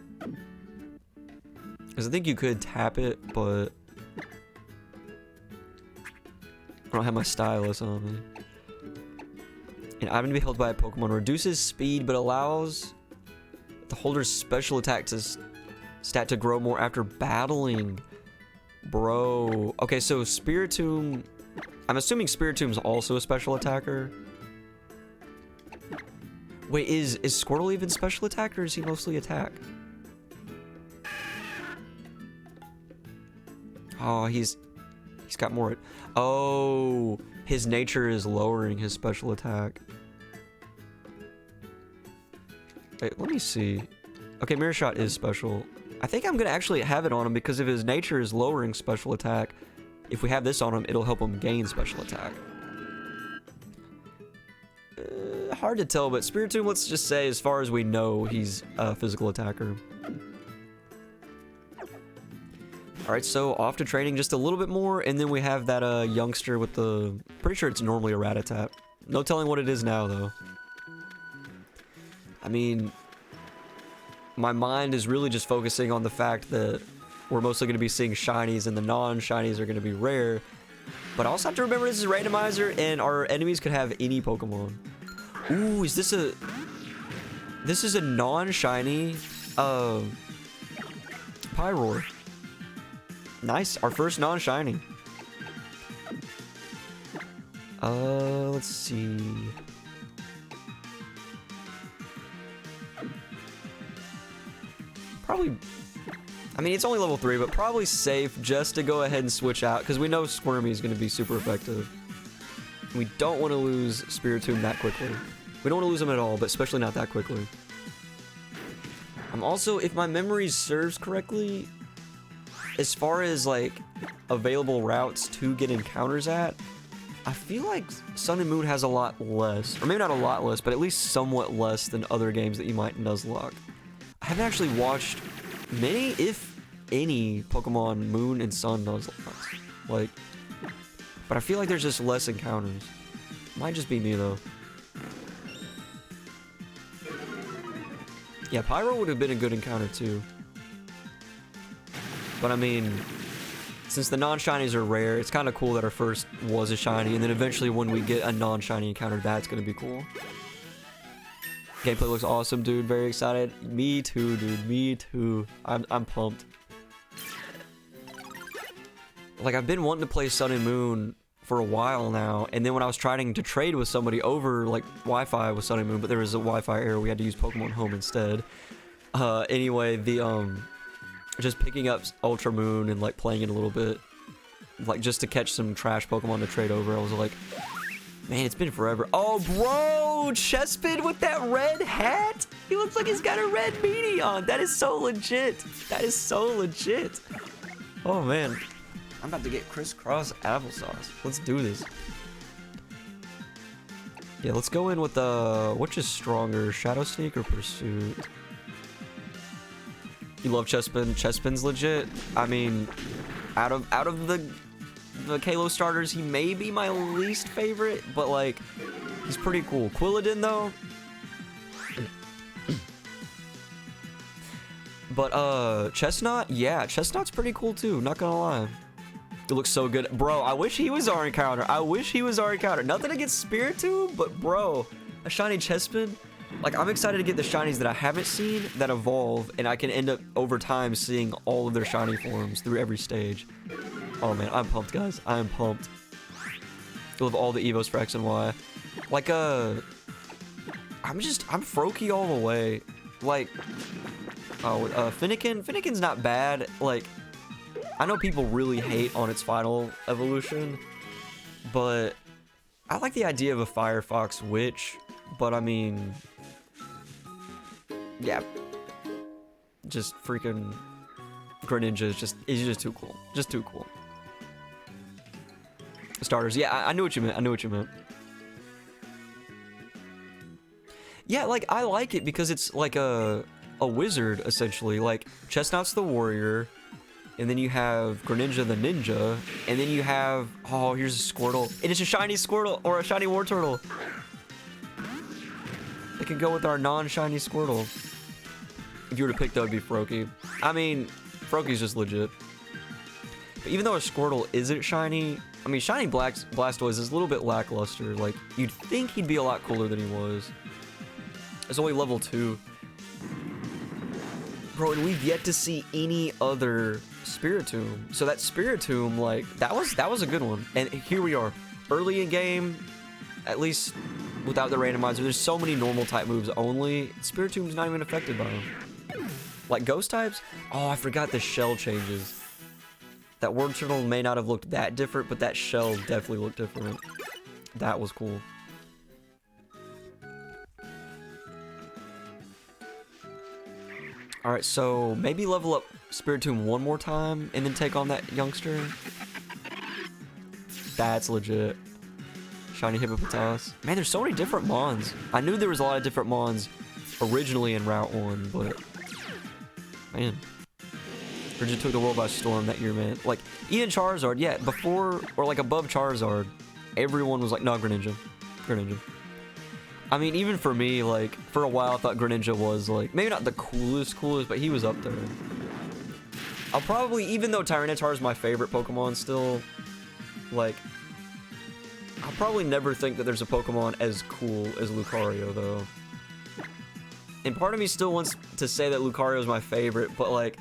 Because I think you could tap it, but I don't have my stylus on me. An item to be held by a Pokemon reduces speed, but allows the holder's special attack stat to grow more after battling. Bro. Okay, so Spiritomb... I'm assuming Spiritomb's also a special attacker. Wait, is Squirtle even special attack, or is he mostly attack? Oh, he's got more... Oh, his nature is lowering his special attack. Wait, let me see. Okay, Mirror Shot is special. I think I'm gonna actually have it on him because if his nature is lowering special attack, if we have this on him, it'll help him gain special attack. Hard to tell, but Spiritomb, let's just say, as far as we know, he's a physical attacker. Alright, so off to training just a little bit more, and then we have that youngster with the... Pretty sure it's normally a Rattata. No telling what it is now, though. I mean... My mind is really just focusing on the fact that we're mostly going to be seeing shinies, and the non-shinies are going to be rare. But I also have to remember this is randomizer, and our enemies could have any Pokemon. Ooh, is this a... This is a non-shiny... Pyroar. Nice, our first non-shiny. Let's see... Probably... I mean, it's only level 3, but probably safe just to go ahead and switch out, because we know Squirmy is going to be super effective. We don't want to lose Spiritomb that quickly. We don't want to lose him at all, but especially not that quickly. I'm also, if my memory serves correctly, as far as, like, available routes to get encounters at, I feel like Sun and Moon has a lot less, or maybe not a lot less, but at least somewhat less than other games that you might Nuzlocke. I haven't actually watched many, if any, Pokemon Moon and Sun Nuzlocks. Like, but I feel like there's just less encounters. Might just be me, though. Yeah, Pyro would have been a good encounter, too. But I mean, since the non-shinies are rare, it's kind of cool that our first was a shiny, and then eventually when we get a non-shiny encounter, that's going to be cool. Gameplay looks awesome, dude. Very excited. Me too, dude. Me too. I'm pumped. Like, I've been wanting to play Sun and Moon for a while now, and then when I was trying to trade with somebody over, like, Wi-Fi with Sun and Moon, but there was a Wi-Fi error, we had to use Pokemon Home instead. Anyway, the, just picking up Ultra Moon and, like, playing it a little bit, like, just to catch some trash Pokemon to trade over, I was like... Man, it's been forever. Oh, bro! Chespin with that red hat? He looks like he's got a red beanie on. That is so legit. That is so legit. Oh, man. I'm about to get crisscross applesauce. Let's do this. Yeah, let's go in with which is stronger, Shadow Sneak or Pursuit? You love Chespin. Chespin's legit. I mean, out of the Kalos starters, he may be my least favorite, but like, he's pretty cool. Quilladin though, but Chestnut, yeah, Chestnut's pretty cool too, not gonna lie. It looks so good, bro. I wish he was our encounter. I wish he was our encounter. Nothing against Spiritomb, but bro, a shiny Chespin, Like, I'm excited to get the shinies that I haven't seen that evolve, and I can end up, over time, seeing all of their shiny forms through every stage. Oh, man, I'm pumped, guys. I am pumped. You'll have all the Evos for X and Y. Like, I'm Froakie all the way. Like, Finnegan's not bad. Like, I know people really hate on its final evolution, but I like the idea of a Firefox Witch, but I mean, yeah, just freaking Greninja is just too cool. Just too cool. Starters, yeah, I knew what you meant. I knew what you meant. Yeah, like, I like it because it's like a wizard, essentially. Like, Chestnut's the warrior, and then you have Greninja the ninja, and then you have, oh, here's a Squirtle. And it's a shiny Squirtle, or a shiny Wartortle. It can go with our non-shiny Squirtle. If you were to pick, that would be Froakie. I mean, Froakie's just legit. But even though a Squirtle isn't shiny, I mean, shiny Blastoise is a little bit lackluster. Like, you'd think he'd be a lot cooler than he was. It's only level 2. Bro, and we've yet to see any other Spiritomb. So that Spiritomb, like, that was a good one. And here we are, early in game, at least without the randomizer. There's so many normal type moves only. Spiritomb's not even affected by them. Like ghost types? Oh, I forgot the shell changes. That Wartortle may not have looked that different, but that shell definitely looked different. That was cool. Alright, so maybe level up Spiritomb one more time and then take on that youngster. That's legit. Shiny Hippopotas. Man, there's so many different Mons. I knew there was a lot of different Mons originally in Route 1, but man. Greninja took the world by storm that year, man. Like, even Charizard, yeah, before, or like above Charizard, everyone was like, no, Greninja. Greninja. I mean, even for me, like, for a while I thought Greninja was, like, maybe not the coolest, but he was up there. I'll probably, even though Tyranitar is my favorite Pokemon still, like, I'll probably never think that there's a Pokemon as cool as Lucario, though. And part of me still wants to say that Lucario is my favorite, but, like,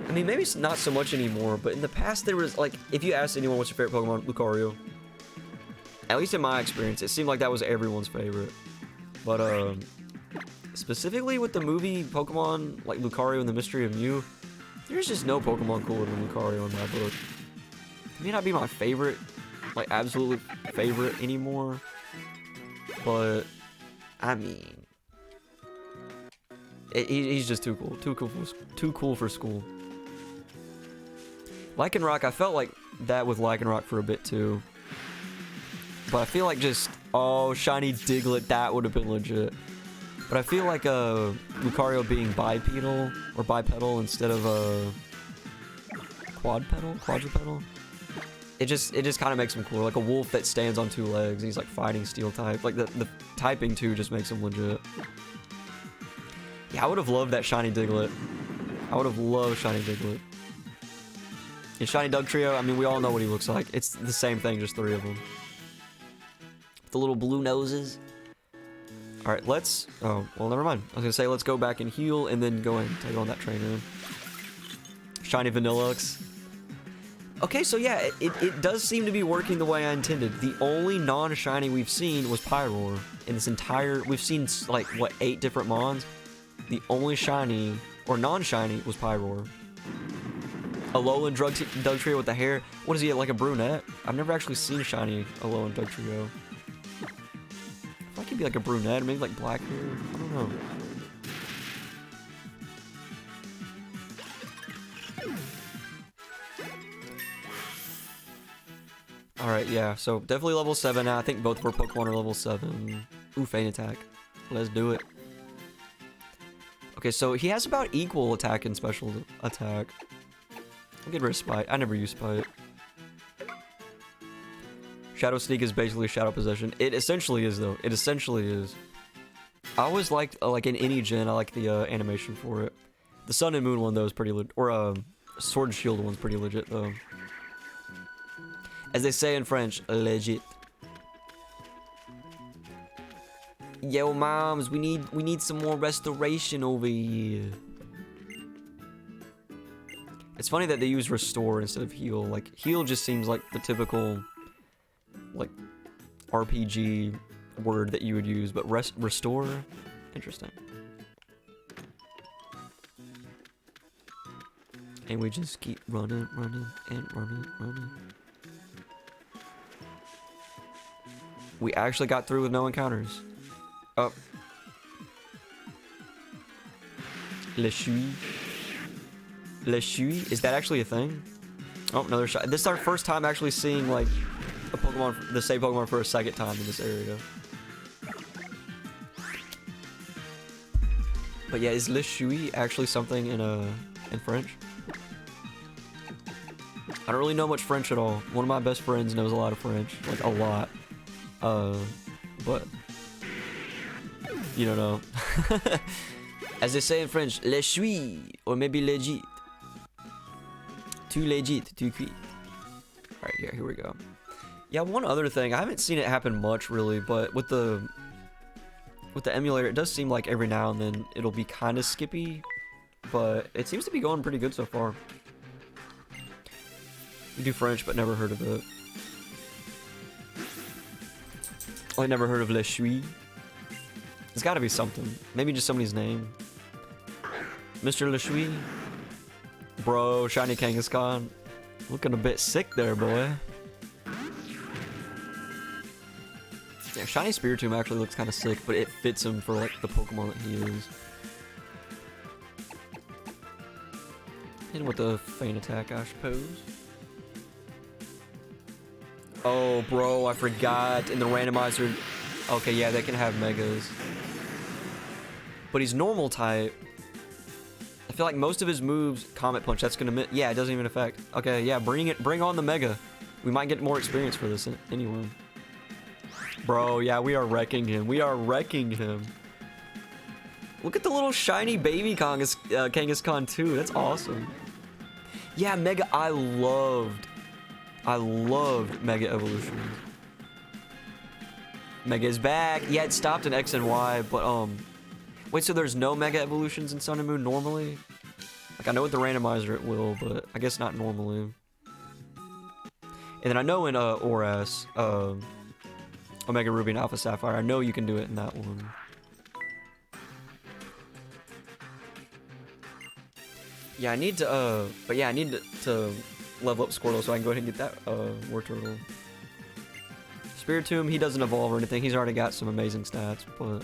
I mean, maybe it's not so much anymore, but in the past there was, like, if you asked anyone what's your favorite Pokemon, Lucario. At least in my experience, it seemed like that was everyone's favorite. But, specifically with the movie Pokemon, like Lucario and the Mystery of Mew, there's just no Pokemon cooler than Lucario in my book. It may not be my favorite, like, absolute favorite anymore, but, I mean, he's just too cool. Too cool for school. Lycanroc, I felt like that with Lycanroc for a bit too. But I feel like just, oh, shiny Diglett, that would have been legit. But I feel like Lucario being bipedal or bipedal instead of quadrupedal. It just kind of makes him cool. Like a wolf that stands on 2 legs. He's like fighting steel type. Like the typing too just makes him legit. Yeah, I would have loved that shiny Diglett. I would have loved shiny Diglett. And shiny Dugtrio, I mean, we all know what he looks like. It's the same thing, just 3 of them. The little blue noses. Alright, let's... Oh, well, never mind. I was gonna say, let's go back and heal, and then go and take on that trainer. Shiny Vanillux. Okay, so yeah, it does seem to be working the way I intended. The only non-shiny we've seen was Pyroar. In this entire... We've seen, like, what, 8 different Mons? The only shiny, or non-shiny, was Pyroar. Alolan Dugtrio with the hair. What is he, like a brunette? I've never actually seen shiny Alolan Dugtrio. I feel like he'd be like a brunette, maybe like black hair. I don't know. Alright, yeah, so definitely level 7 now. I think both of our Pokemon are level 7. Ooh, Feint Attack. Let's do it. Okay, so he has about equal attack and special attack. I'll get rid of Spite. I never use Spite. Shadow Sneak is basically Shadow Possession. It essentially is, though. It essentially is. I always liked, like in any gen, I like the animation for it. The Sun and Moon one, though, is pretty legit. Or, Sword and Shield one's pretty legit, though. As they say in French, legit. Yo, moms, we need some more restoration over here. It's funny that they use restore instead of heal. Like, heal just seems like the typical, like, RPG word that you would use, but restore? Interesting. And we just keep running. We actually got through with no encounters. Oh. Le Shui. Is that actually a thing? Oh, another shot. This is our first time actually seeing, like, a Pokemon, the same Pokemon for a second time in this area. But yeah, is Le Shui actually something in French? I don't really know much French at all. One of my best friends knows a lot of French, like a lot. But you don't know. As they say in French, le suis, or maybe legit. Too legit, too quick. Alright, yeah, here we go. Yeah, one other thing, I haven't seen it happen much really, but with the emulator, it does seem like every now and then it'll be kind of skippy, but it seems to be going pretty good so far. We do French, but never heard of it. I never heard of Le Shui. There's gotta be something. Maybe just somebody's name. Mr. Le Shui? Bro, Shiny Kangaskhan. Looking a bit sick there, boy. Yeah, Shiny Spiritomb actually looks kind of sick, but it fits him for, like, the Pokemon that he is. Hit him with the Feint Attack, I suppose. Oh, bro, I forgot. In the randomizer... Okay, yeah, they can have Megas. But he's normal type. I feel like most of his moves... Comet Punch, that's gonna... Yeah, it doesn't even affect. Okay, yeah, bring on the Mega. We might get more experience for this anyway. Bro, yeah, we are wrecking him. We are wrecking him. Look at the little shiny baby Kangaskhan too. That's awesome. Yeah, Mega, I loved Mega Evolution. Mega is back. Yeah, it stopped in X and Y, but wait, so there's no Mega Evolutions in Sun and Moon normally? Like, I know with the randomizer it will, but I guess not normally. And then I know in ORAS, Omega Ruby and Alpha Sapphire, I know you can do it in that one. Yeah, I need to, but yeah, I need to level up Squirtle so I can go ahead and get that, War Turtle. Spiritomb, he doesn't evolve or anything. He's already got some amazing stats, but...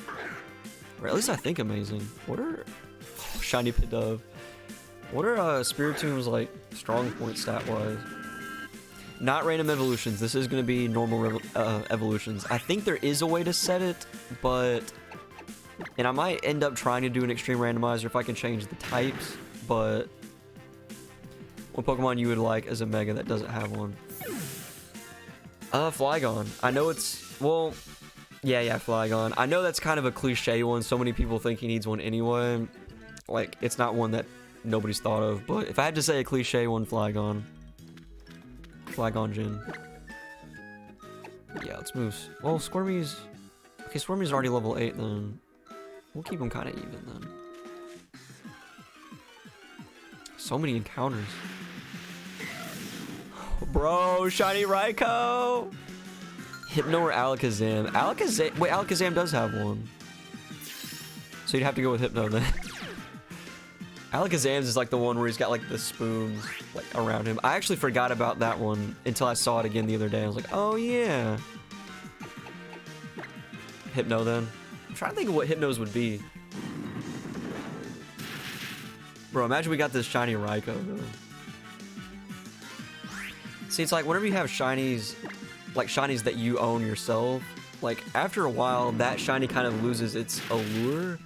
Or at least I think amazing. What are... Oh, Shiny Pidove. What are, Spiritomb's, like, strong point stat-wise? Not random evolutions. This is going to be normal evolutions. I think there is a way to set it, but... And I might end up trying to do an extreme randomizer if I can change the types, but... What Pokemon you would like as a Mega that doesn't have one? Flygon. I know it's... Well... Yeah, Flygon. I know that's kind of a cliche one. So many people think he needs one anyway. Like, it's not one that nobody's thought of, but if I had to say a cliche one, Flygon. Flygon Gin. Yeah, let's move. Well, Squirmy's... Okay, Squirmy's already level 8 then. We'll keep him kind of even then. So many encounters. Bro, Shiny Raikou! Hypno or Alakazam? Alakazam... Wait, Alakazam does have one. So you'd have to go with Hypno then. Alakazam's is like the one where he's got like the spoons like around him. I actually forgot about that one until I saw it again the other day. I was like, oh yeah. Hypno then. I'm trying to think of what Hypno's would be. Bro, imagine we got this shiny Raikou though. See, it's like whenever you have shinies, like shinies that you own yourself, like after a while that shiny kind of loses its allure.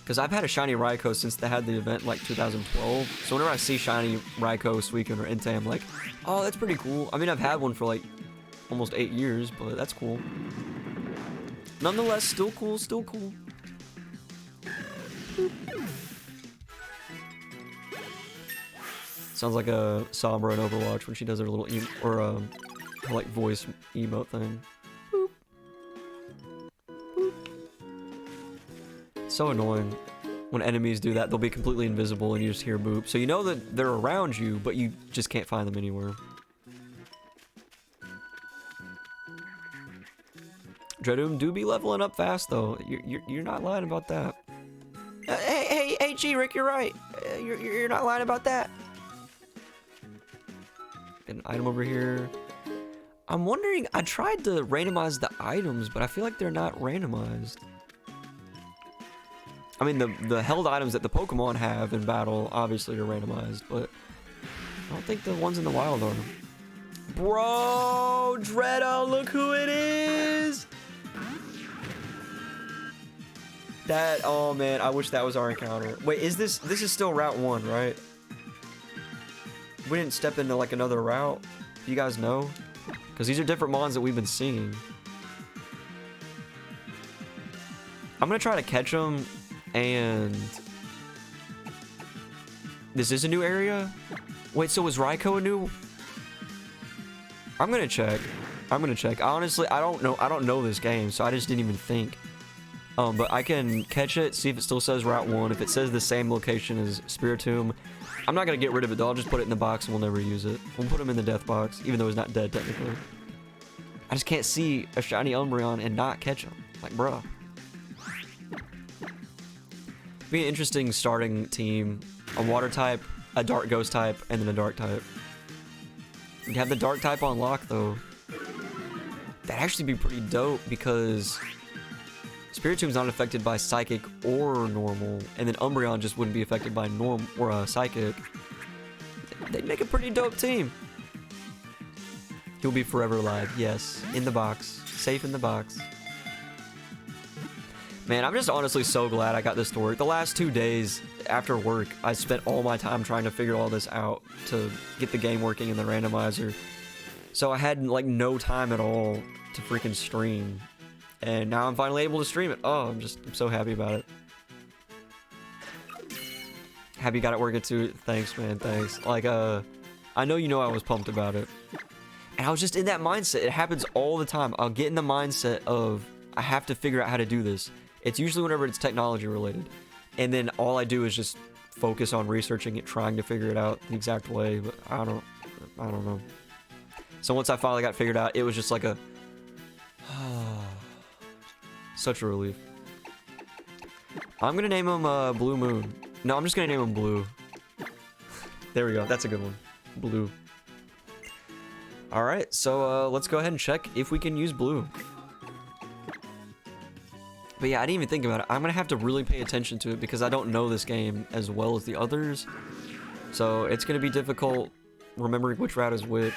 Because I've had a shiny Raikou since they had the event like 2012. So whenever I see shiny Raikou, Suicune, or Entei, I'm like, oh, that's pretty cool. I mean, I've had one for like almost 8 years, but that's cool. Nonetheless, still cool, still cool. Sounds like a Sombra in Overwatch when she does her little her like voice emote thing. Boop. Boop. So annoying. When enemies do that, they'll be completely invisible and you just hear boop. So you know that they're around you, but you just can't find them anywhere. Dreadum do be leveling up fast though. You're not lying about that. Hey, G-Rick, you're right. You're not lying about that. An item over here. I'm wondering, I tried to randomize the items, but I feel like they're not randomized. I mean, the held items that the Pokemon have in battle obviously are randomized, but I don't think the ones in the wild are. Bro, Dreddo, look who it is! That, oh man, I wish that was our encounter. Wait, this is still Route 1, right? We didn't step into like another route? You guys know? Because these are different mons that we've been seeing. I'm gonna try to catch them, and this is a new area? Wait, so was Raikou a new? I'm gonna check. Honestly, I don't know this game, so I just didn't even think. But I can catch it, see if it still says Route 1. If it says the same location as Spiritomb, I'm not gonna get rid of it though. I'll just put it in the box and we'll never use it. We'll put him in the death box, even though he's not dead technically. I just can't see a shiny Umbreon and not catch him. Like, bruh. Be an interesting starting team. A water type, a dark ghost type, and then a dark type. You have the dark type on lock though. That'd actually be pretty dope because Spiritomb's not affected by Psychic or Normal, and then Umbreon just wouldn't be affected by Normal or Psychic. They'd make a pretty dope team. He'll be forever alive, yes. In the box. Safe in the box. Man, I'm just honestly so glad I got this to work. The last 2 days after work, I spent all my time trying to figure all this out to get the game working in the randomizer. So I had like no time at all to freaking stream. And now I'm finally able to stream it. Oh, I'm so happy about it. Happy you got it working too. Thanks, man. Thanks. Like, I know you know I was pumped about it. And I was just in that mindset. It happens all the time. I'll get in the mindset of, I have to figure out how to do this. It's usually whenever it's technology related. And then all I do is just focus on researching it, trying to figure it out the exact way. But I don't know. So once I finally got figured out, it was just like a... such a relief. I'm gonna name him Blue Moon. No, I'm just gonna name him Blue. There we go. That's a good one. Blue. Alright, so let's go ahead and check if we can use Blue. But yeah, I didn't even think about it. I'm gonna have to really pay attention to it because I don't know this game as well as the others. So it's gonna be difficult remembering which route is which.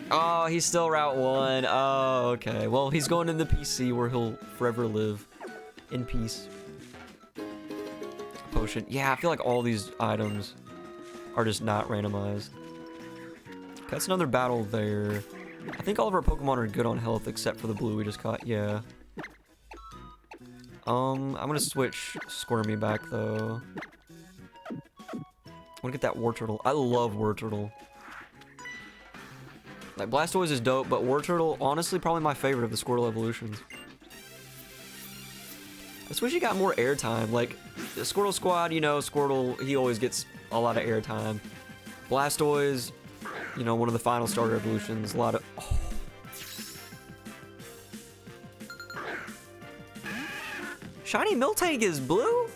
Oh, he's still Route 1. Oh, okay. Well, he's going in the PC where he'll forever live in peace. Potion. Yeah, I feel like all these items are just not randomized. That's another battle there. I think all of our Pokemon are good on health except for the blue we just caught. Yeah. I'm gonna switch Squirmy back though. I wanna get that Wartortle. I love Wartortle. Like, Blastoise is dope, but Wartortle, honestly, probably my favorite of the Squirtle evolutions. I just wish he got more airtime. Like, the Squirtle Squad, you know, Squirtle, he always gets a lot of airtime. Blastoise, you know, one of the final starter evolutions, a lot of... Oh. Shiny Miltank is blue?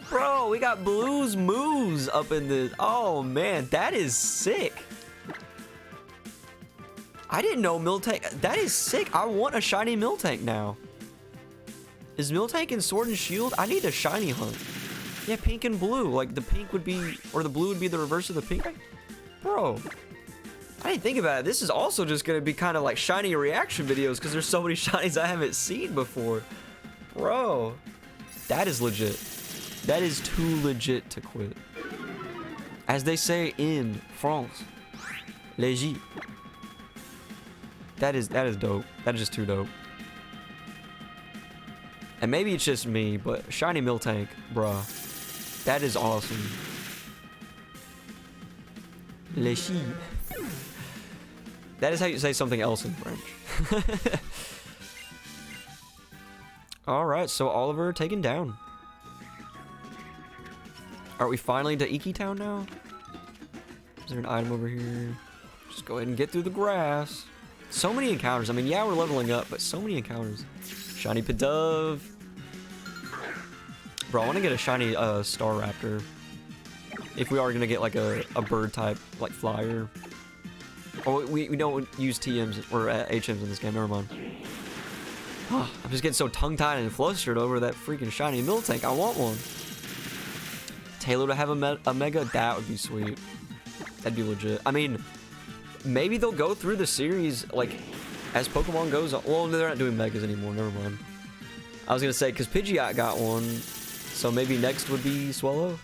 Bro, we got Blue's moves up in the... Oh, man, that is sick. I didn't know Miltank. That is sick. I want a shiny Miltank now. Is Miltank in Sword and Shield? I need a shiny hunt. Yeah, pink and blue. Like, the pink would be, or the blue would be the reverse of the pink. Bro, I didn't think about it. This is also just going to be kind of like shiny reaction videos because there's so many shinies I haven't seen before. Bro, that is legit. That is too legit to quit. As they say in France, legit. That is dope. That is just too dope. And maybe it's just me, but shiny Miltank, bruh. That is awesome. Legit. That is how you say something else in French. Alright, so Oliver taken down. Are we finally into Iki Town now? Is there an item over here? Just go ahead and get through the grass. So many encounters. I mean, yeah, we're leveling up, but so many encounters. Shiny Pidove. Bro, I want to get a shiny Star Raptor. If we are going to get like a bird type, like flyer. Oh, we don't use TMs or HMs in this game, never mind. I'm just getting so tongue-tied and flustered over that freaking shiny Miltank. I want one. Taylor to have a Mega, that would be sweet. That'd be legit. I mean, maybe they'll go through the series, like, as Pokemon goes on. Well, they're not doing Megas anymore, never mind. I was gonna say, because Pidgeot got one, so maybe next would be Swellow.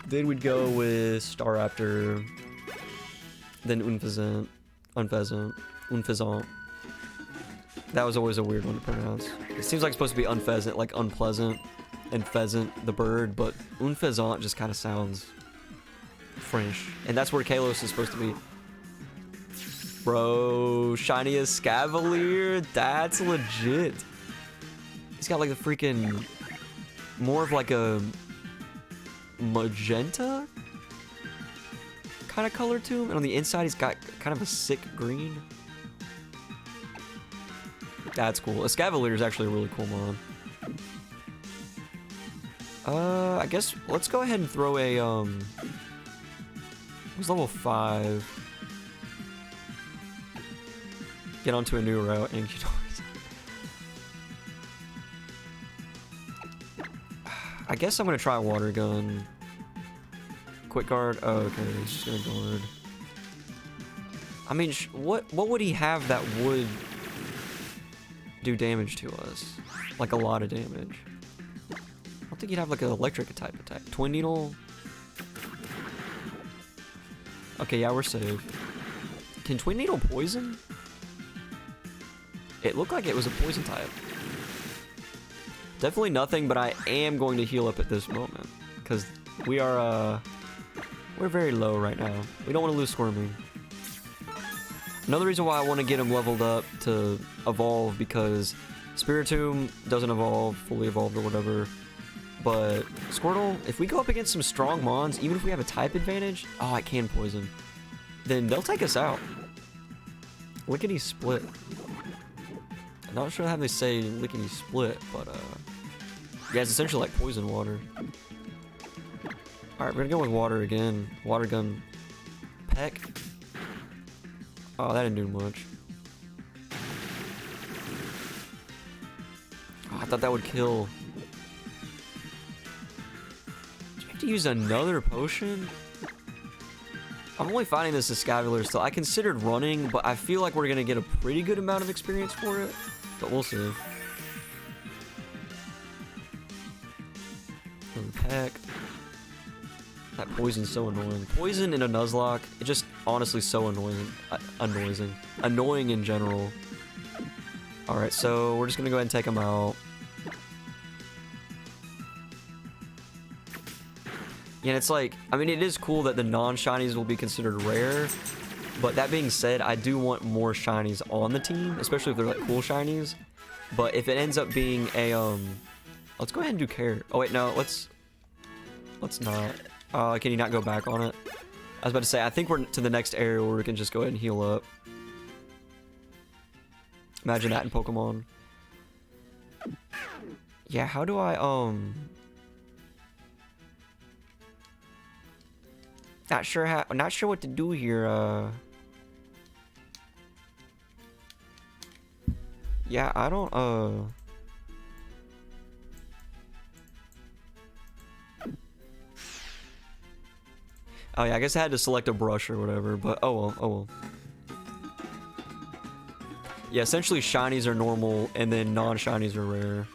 Then we'd go with Staraptor, then Unfezant. That was always a weird one to pronounce. It seems like it's supposed to be unpheasant, like unpleasant, and pheasant, the bird, but Unfezant just kind of sounds French. And that's where Kalos is supposed to be. Bro, shiny Escavalier, that's legit. He's got like a freaking, more of like a magenta kind of color to him. And on the inside, he's got kind of a sick green. That's cool. Escavalier is actually a really cool mod. I guess let's go ahead and throw a, it was level 5. Get onto a new route and I guess I'm gonna try a water gun. Quick guard. Oh, okay, he's just gonna guard. I mean, what would he have that would do damage to us? Like a lot of damage. I don't think he'd have like an electric type attack. Twin Needle. Okay, yeah, we're safe. Can Twin Needle poison? It looked like it was a poison type. Definitely nothing, but I am going to heal up at this moment. Because we are, we're very low right now. We don't want to lose Squirming. Another reason why I want to get him leveled up to evolve, because Spiritomb doesn't evolve, fully evolved or whatever. But Squirtle, if we go up against some strong Mons, even if we have a type advantage, oh, I can poison, then they'll take us out. Lickety Split. I'm not sure how they say Lickety Split, but yeah, it's essentially like poison water. Alright, we're gonna go with water again. Water gun. Peck. Oh, that didn't do much. Oh, I thought that would kill. Do you have to use another potion? I'm only finding this Escavalier still. I considered running, but I feel like we're gonna get a pretty good amount of experience for it. But we'll see. Peck. That poison's so annoying. Poison in a Nuzlocke, it just honestly so annoying. Annoying in general. Alright, so we're just gonna go ahead and take him out. Yeah, and it's like, I mean, it is cool that the non-shinies will be considered rare, but that being said, I do want more shinies on the team, especially if they're like cool shinies. But if it ends up being a, let's go ahead and do care. Oh wait, no, let's not. Can you not go back on it? I was about to say, I think we're to the next area where we can just go ahead and heal up. Imagine that in Pokemon. Yeah, how do I, not sure what to do here, yeah, I don't, oh yeah, I guess I had to select a brush or whatever, but oh well, oh well. Yeah, essentially shinies are normal, and then non-shinies are rare.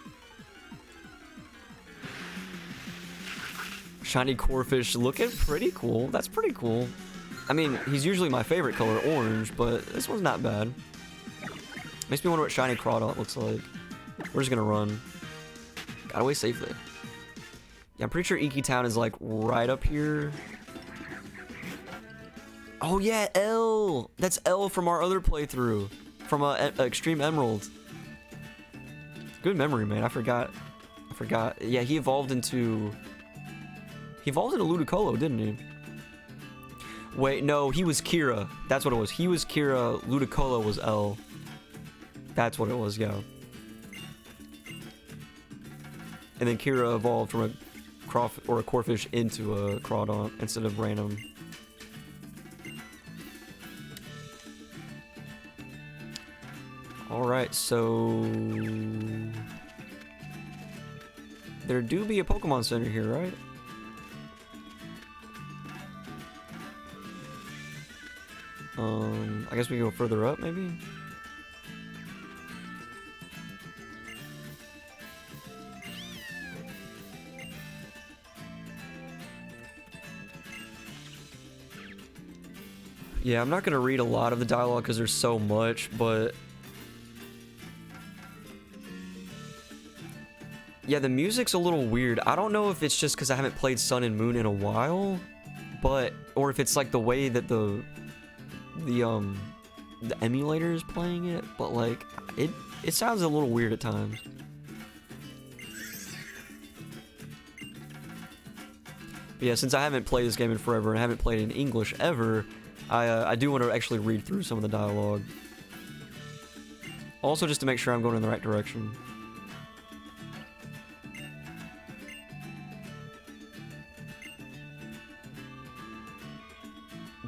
Shiny Corphish looking pretty cool. That's pretty cool. I mean, he's usually my favorite color, orange, but this one's not bad. Makes me wonder what shiny Crawdot looks like. We're just gonna run. Got away safely. Yeah, I'm pretty sure Iki Town is like right up here. Oh yeah, L! That's L from our other playthrough. From Extreme Emerald. Good memory, man. I forgot. Yeah, he evolved into Ludicolo, didn't he? Wait, no, he was Kira. That's what it was. He was Kira, Ludicolo was L. That's what it was, yeah. And then Kira evolved from a Corphish into a Crawdaunt instead of random. Alright, so... there do be a Pokemon Center here, right? I guess we go further up, maybe? Yeah, I'm not gonna read a lot of the dialogue because there's so much, but... yeah, the music's a little weird. I don't know if it's just because I haven't played Sun and Moon in a while, but... or if it's like the way that the emulator is playing it, but like, it sounds a little weird at times. But yeah, since I haven't played this game in forever and I haven't played it in English ever, I do want to actually read through some of the dialogue. Also, just to make sure I'm going in the right direction.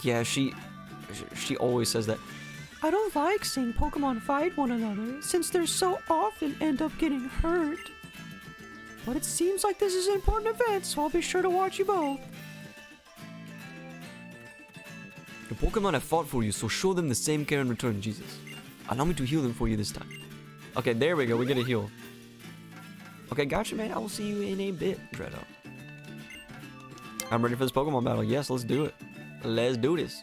Yeah, she always says that. I don't like seeing Pokemon fight one another, since they so often end up getting hurt. But it seems like this is an important event, so I'll be sure to watch you both. The Pokemon have fought for you, so show them the same care in return, Jesus. Allow me to heal them for you this time. Okay, there we go, we get a heal. Okay, gotcha, man. I will see you in a bit, Dredo. I'm ready for this Pokemon battle. Yes, let's do it. Let's do this.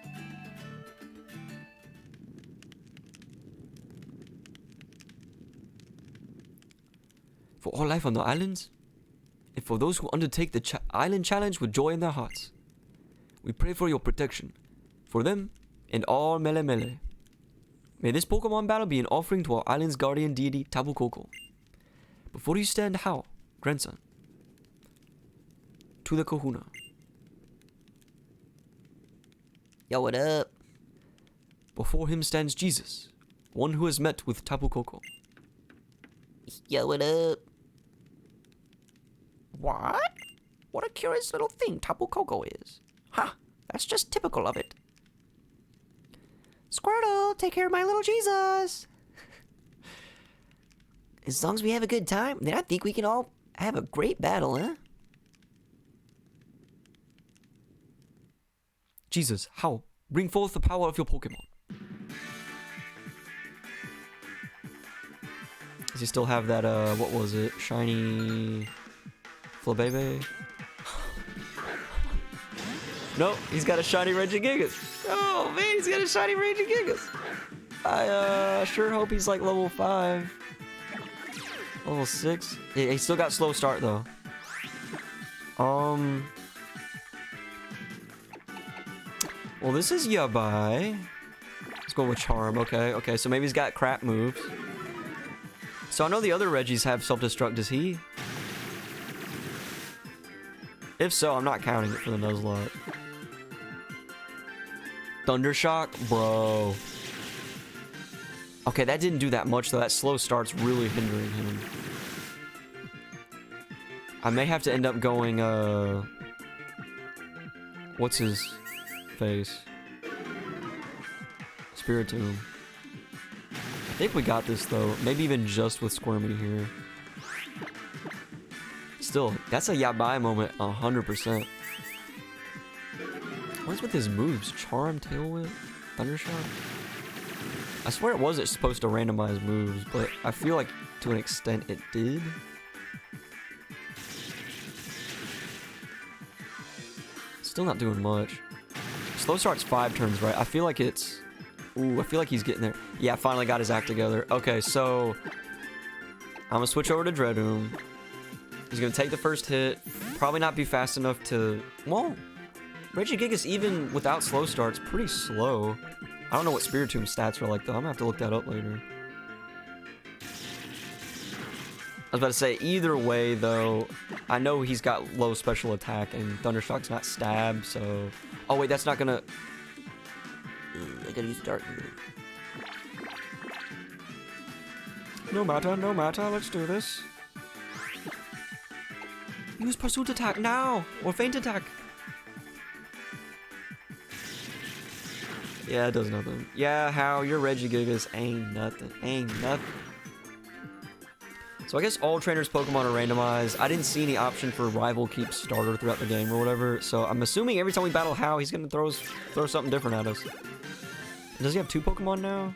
For all life on the islands, and for those who undertake the island challenge with joy in their hearts, we pray for your protection, for them and all Mele Mele. May this Pokemon battle be an offering to our island's guardian deity, Tapu Koko. Before you stand How, grandson, to the Kahuna. Yo, what up? Before him stands Jesus, one who has met with Tapu Koko. Yo, what up? What? What a curious little thing Tapu Koko is. Ha! That's just typical of it. Squirtle, take care of my little Jesus. As long as we have a good time, then I think we can all have a great battle, huh? Jesus, how? Bring forth the power of your Pokemon. Does he still have that, what was it? Shiny... Flabebe? No, he's got a shiny Regigigas. Oh, man, he's got a shiny Regigigas. I, sure hope he's, like, level 5. Level 6. He still got slow start, though. Well, this is Yabai. Let's go with Charm. Okay, so maybe he's got crap moves. So I know the other Regis have self-destruct. Does he? If so, I'm not counting it for the Nuzlocke. Thundershock? Bro. Okay, that didn't do that much, though. That slow start's really hindering him. I may have to end up going, what's his face? Spiritomb. I think we got this, though. Maybe even just with Squirmy here. Still, that's a Yabai moment, 100%. What is with his moves? Charm, Tail Whip, Thundershock? I swear it wasn't supposed to randomize moves, but I feel like to an extent it did. Still not doing much. Slow start's 5 turns, right? I feel like it's... Ooh, I feel like he's getting there. Yeah, finally got his act together. Okay, so... I'm gonna switch over to Dredoom. He's gonna take the first hit. Probably not be fast enough to... Well, Regigigas, even without slow start's pretty slow. I don't know what Spiritomb stats are like, though. I'm gonna have to look that up later. was about to say, either way, though, I know he's got low special attack, and Thundershock's not stab, so... Oh, wait, that's not gonna... I gotta use dark move. No matter, let's do this. Use pursuit attack now, or feint attack. Yeah, it does nothing. Yeah, how your Regigigas ain't nothing, So I guess all trainers' Pokemon are randomized. I didn't see any option for rival keep starter throughout the game or whatever, so I'm assuming every time we battle How, he's gonna throw something different at us. Does he have 2 Pokemon now?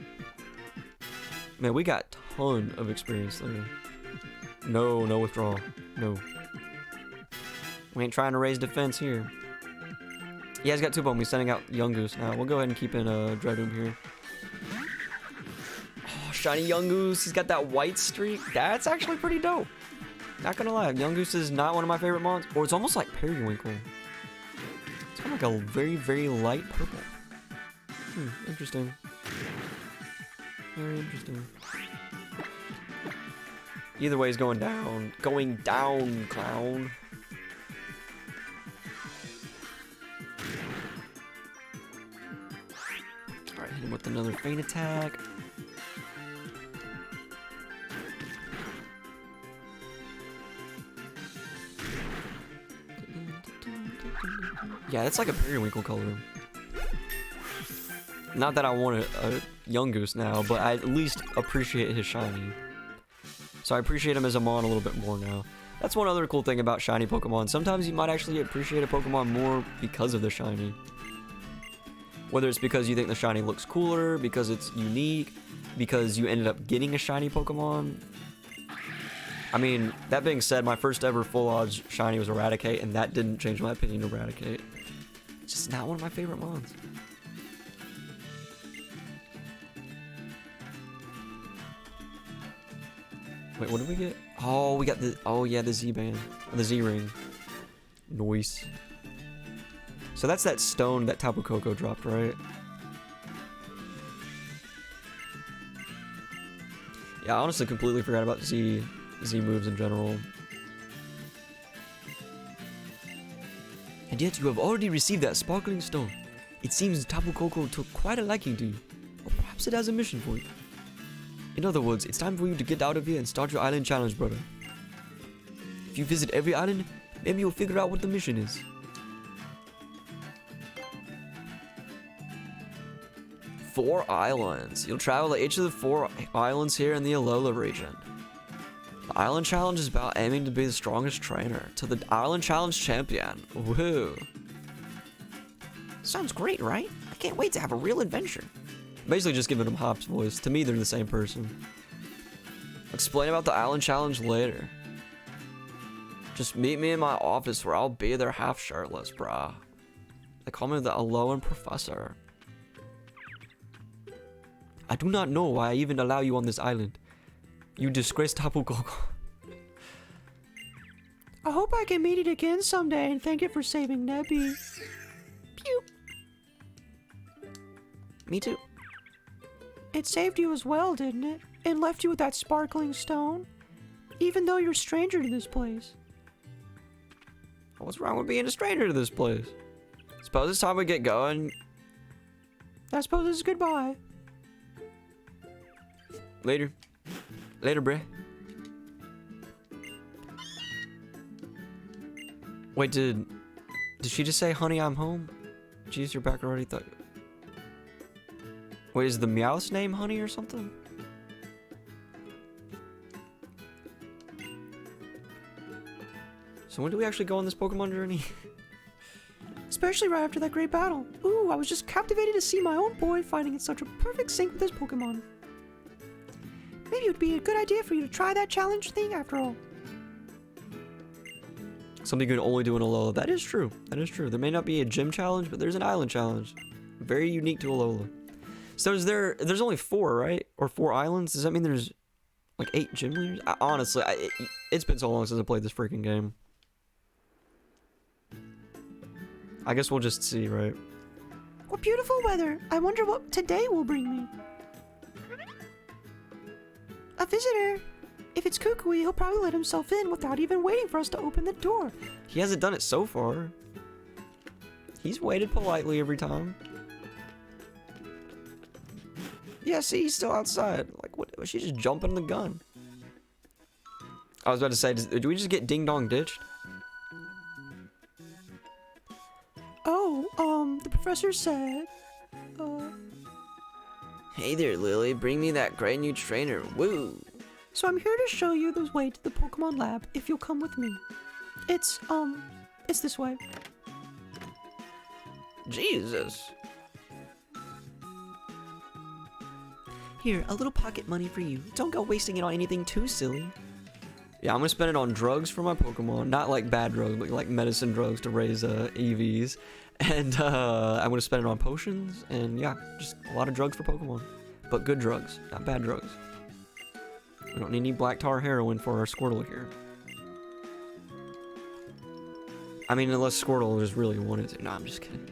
Man, we got a ton of experience there. No withdrawal. No. We ain't trying to raise defense here. Yeah, he's got 2 Pokemon. He's sending out Yungoos now. We'll go ahead and keep in Dreadum here. Oh, shiny Yungoos. He's got that white streak. That's actually pretty dope. Not gonna lie. Yungoos is not one of my favorite mons. Or it's almost like Periwinkle. It's kind of like a very, very light purple. Interesting. Very interesting. Either way, he's going down. Going down, clown. Alright, hit him with another feint attack. Yeah, that's like a Periwinkle color. Not that I want a Yungoos now, but I at least appreciate his shiny. So I appreciate him as a mon a little bit more now. That's one other cool thing about shiny Pokemon. Sometimes you might actually appreciate a Pokemon more because of the shiny. Whether it's because you think the shiny looks cooler, because it's unique, because you ended up getting a shiny Pokemon. I mean, that being said, my first ever full odds shiny was Eradicate, and that didn't change my opinion of Eradicate. It's just not one of my favorite mons. Wait, what did we get? Oh, we got the... Oh, yeah, the Z-Band. The Z-Ring. Nice. So that's that stone that Tapu Koko dropped, right? Yeah, I honestly completely forgot about Z moves in general. And yet you have already received that sparkling stone. It seems Tapu Koko took quite a liking to you. Or perhaps it has a mission for you. In other words, it's time for you to get out of here and start your island challenge, brother. If you visit every island, maybe you'll figure out what the mission is. Four islands. You'll travel to each of the 4 islands here in the Alola region. The island challenge is about aiming to be the strongest trainer to the island challenge champion. Woohoo. Sounds great, right? I can't wait to have a real adventure. Basically just giving them Hop's voice. To me, they're the same person. Explain about the island challenge later. Just meet me in my office where I'll be there half shirtless, brah. They call me the Alolan Professor. I do not know why I even allow you on this island. You disgraced Tapu Koko. I hope I can meet it again someday and thank it for saving Nebby. Pew. Me too. It saved you as well, didn't it? And left you with that sparkling stone? Even though you're a stranger to this place. What's wrong with being a stranger to this place? Suppose it's time we get going. I suppose this is goodbye. Later. Later, bruh. Wait, did she just say, honey, I'm home? Jeez, you're back already? Thought. Wait, is the Meowth's name Honey or something? So when do we actually go on this Pokemon journey? Especially right after that great battle. Ooh, I was just captivated to see my own boy finding it such a perfect sync with his Pokemon. Maybe it would be a good idea for you to try that challenge thing after all. Something you can only do in Alola. That is true. That is true. There may not be a gym challenge, but there's an island challenge. Very unique to Alola. So there's only 4, right? Or 4 islands? Does that mean there's like 8 gym leaders? Honestly, it's been so long since I played this freaking game. I guess we'll just see, right? What beautiful weather. I wonder what today will bring me. A visitor. If it's Kukui, he'll probably let himself in without even waiting for us to open the door. He hasn't done it so far. He's waited politely every time. Yeah, see, he's still outside. Like, what? She's just jumping the gun. I was about to say, do we just get ding dong ditched? Oh, the professor said, Hey there, Lily. Bring me that great new trainer. Woo! so I'm here to show you the way to the Pokemon lab if you'll come with me. It's this way. Jesus. Here, a little pocket money for you. Don't go wasting it on anything too silly. Yeah, I'm gonna spend it on drugs for my Pokemon. Not like bad drugs, but like medicine drugs to raise EVs. And I'm gonna spend it on potions, and yeah, just a lot of drugs for Pokemon. But good drugs, not bad drugs. We don't need any black tar heroin for our Squirtle here. I mean, unless Squirtle just really wanted to. No, I'm just kidding.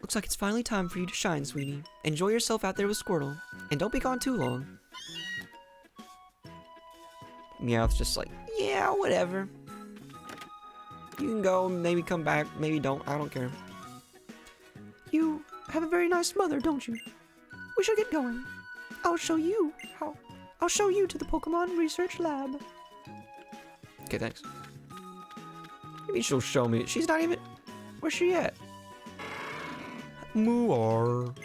Looks like it's finally time for you to shine, sweetie. Enjoy yourself out there with Squirtle, and don't be gone too long. Meowth's just like, yeah, whatever. You can go, maybe come back, maybe don't. I don't care. You have a very nice mother, don't you? We should get going. I'll show you to the Pokemon Research Lab. Okay, thanks. Maybe she'll show me. She's not even. Where's she at? Mooar.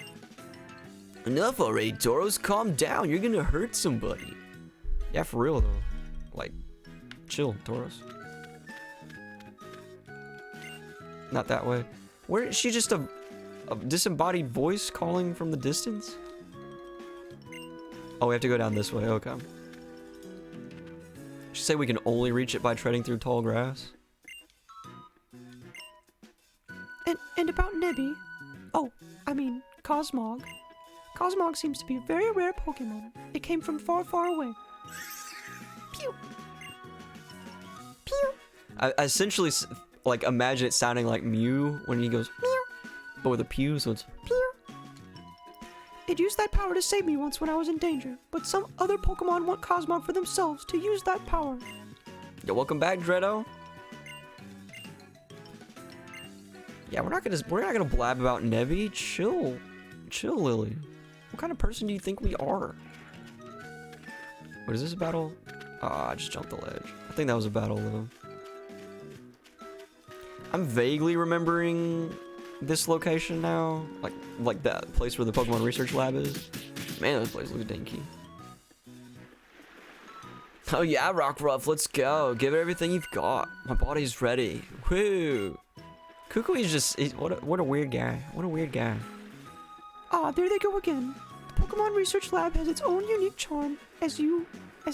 Enough already, Tauros. Calm down. You're gonna hurt somebody. Yeah, for real though. Like, chill, Tauros. Not that way. Where is she? Just a disembodied voice calling from the distance? Oh, we have to go down this way. Okay. She say we can only reach it by treading through tall grass. And about Nebby. Oh, I mean, Cosmog. Cosmog seems to be a very rare Pokemon. It came from far, far away. Pew! Pew! I essentially, like, imagine it sounding like Mew when he goes meow, but with a pew, so it's Pew! It used that power to save me once when I was in danger, but some other Pokemon want Cosmog for themselves to use that power. Yo, welcome back, Dreddo. Yeah, we're not gonna blab about Nebby. Chill, Lily. What kind of person do you think we are? What is this, a battle? Ah, I just jumped the ledge. I think that was a battle though. I'm vaguely remembering this location now, like that place where the Pokemon Research Lab is. Man, this place looks dinky. Oh yeah, Rockruff, let's go. Give it everything you've got. My body's ready. Woo! Kukui's just what a weird guy. What a weird guy. Ah, there they go again. The Pokemon Research Lab has its own unique charm, as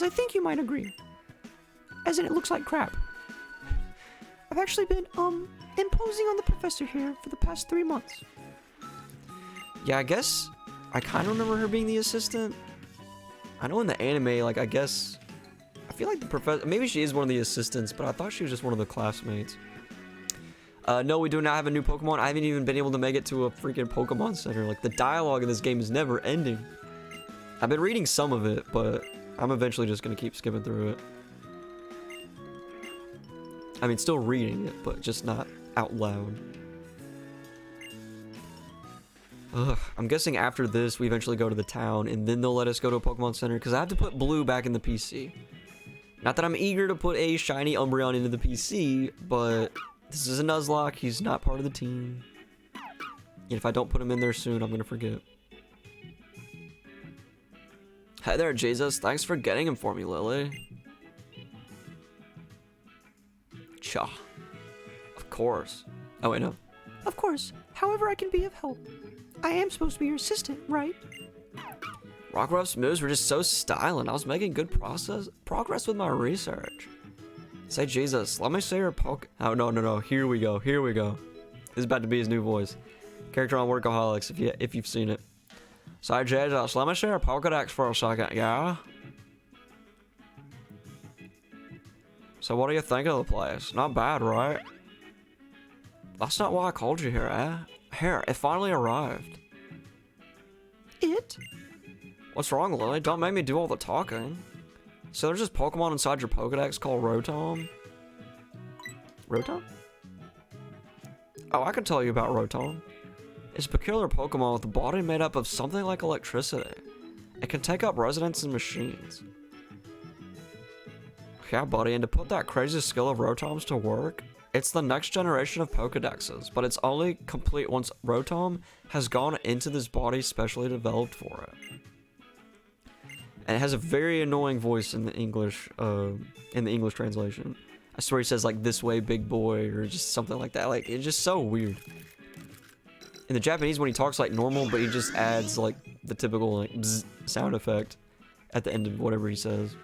I think you might agree. As in, it looks like crap. I've actually been, imposing on the professor here for the past 3 months. Yeah, I guess I kind of remember her being the assistant. I know in the anime, like, I guess I feel like the professor, maybe she is one of the assistants, but I thought she was just one of the classmates. No, we do not have a new Pokemon. I haven't even been able to make it to a freaking Pokemon Center. Like, the dialogue in this game is never ending. I've been reading some of it, but I'm eventually just gonna keep skipping through it. I mean, still reading it, but just not out loud. Ugh, I'm guessing after this, we eventually go to the town, and then they'll let us go to a Pokemon Center, because I have to put Blue back in the PC. Not that I'm eager to put a shiny Umbreon into the PC, but this is a Nuzlocke, he's not part of the team. And if I don't put him in there soon, I'm gonna forget. Hey there, Jesus. Thanks for getting him for me, Lily. Cha. Of course. Oh, wait, no. Of course, however I can be of help. I am supposed to be your assistant, right? Rockruff's moves were just so styling. I was making good progress with my research. Say Jesus, let me see your Oh, no. Here we go. This is about to be his new voice. Character on Workaholics, if you've seen it. Say Jesus, let me see your Pokédex for a second, yeah? So what do you think of the place? Not bad, right? That's not why I called you here, eh? Here, it finally arrived. It? What's wrong, Lily? Don't make me do all the talking. So there's this Pokemon inside your Pokedex called Rotom. Rotom? Oh, I can tell you about Rotom. It's a peculiar Pokemon with a body made up of something like electricity. It can take up residence in machines. Yeah, buddy, and to put that crazy skill of Rotom's to work, it's the next generation of Pokedexes, but it's only complete once Rotom has gone into this body specially developed for it. And it has a very annoying voice in the English translation. I swear he says like "this way, big boy" or just something like that. Like it's just so weird. In the Japanese, when he talks like normal, but he just adds like the typical like bzz sound effect at the end of whatever he says.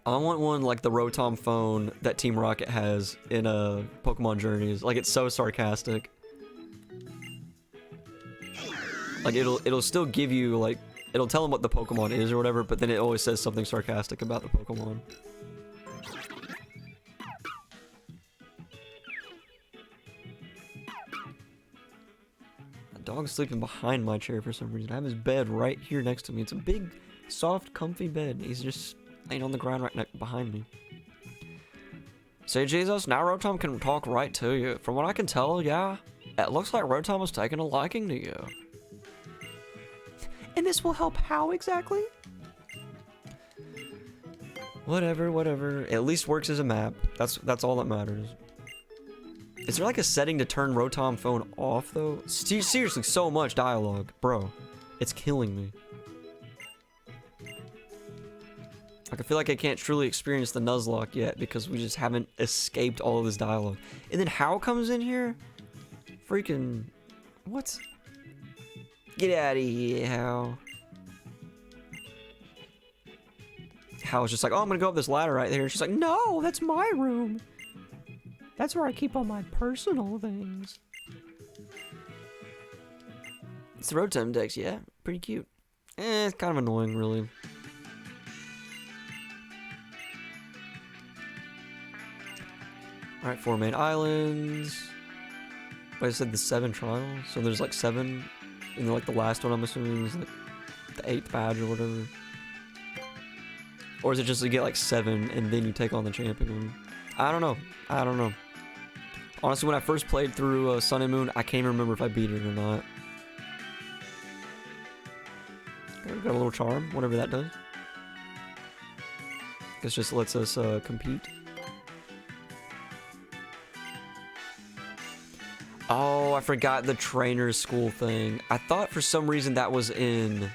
I want one like the Rotom phone that Team Rocket has in Pokemon Journeys. Like it's so sarcastic. Like it'll still give you like it'll tell him what the Pokemon is or whatever, but then it always says something sarcastic about the Pokemon. The dog's sleeping behind my chair for some reason. I have his bed right here next to me. It's a big, soft, comfy bed. He's just laying on the ground right behind me. Say Jesus, now Rotom can talk right to you. From what I can tell, yeah, it looks like Rotom was taking a liking to you. And this will help how exactly? Whatever. It at least works as a map. That's all that matters. Is there like a setting to turn Rotom phone off though? Seriously, so much dialogue, bro. It's killing me. Like I feel like I can't truly experience the Nuzlocke yet because we just haven't escaped all of this dialogue. And then How comes in here? Freaking what? Get out of here, How. How's just like, oh, I'm gonna go up this ladder right there. And she's like, No, that's my room. That's where I keep all my personal things. It's the Rotom Dex, yeah, pretty cute. it's kind of annoying, really. Alright, 4 main islands. But I said the 7 trials, so there's like 7. And then like the last one I'm assuming is like the 8th badge or whatever. Or is it just to get like 7 and then you take on the champion? I don't know. Honestly, when I first played through Sun and Moon, I can't even remember if I beat it or not. Okay, got a little charm, whatever that does. This just lets us compete. Oh, I forgot the trainer's school thing. I thought for some reason that was in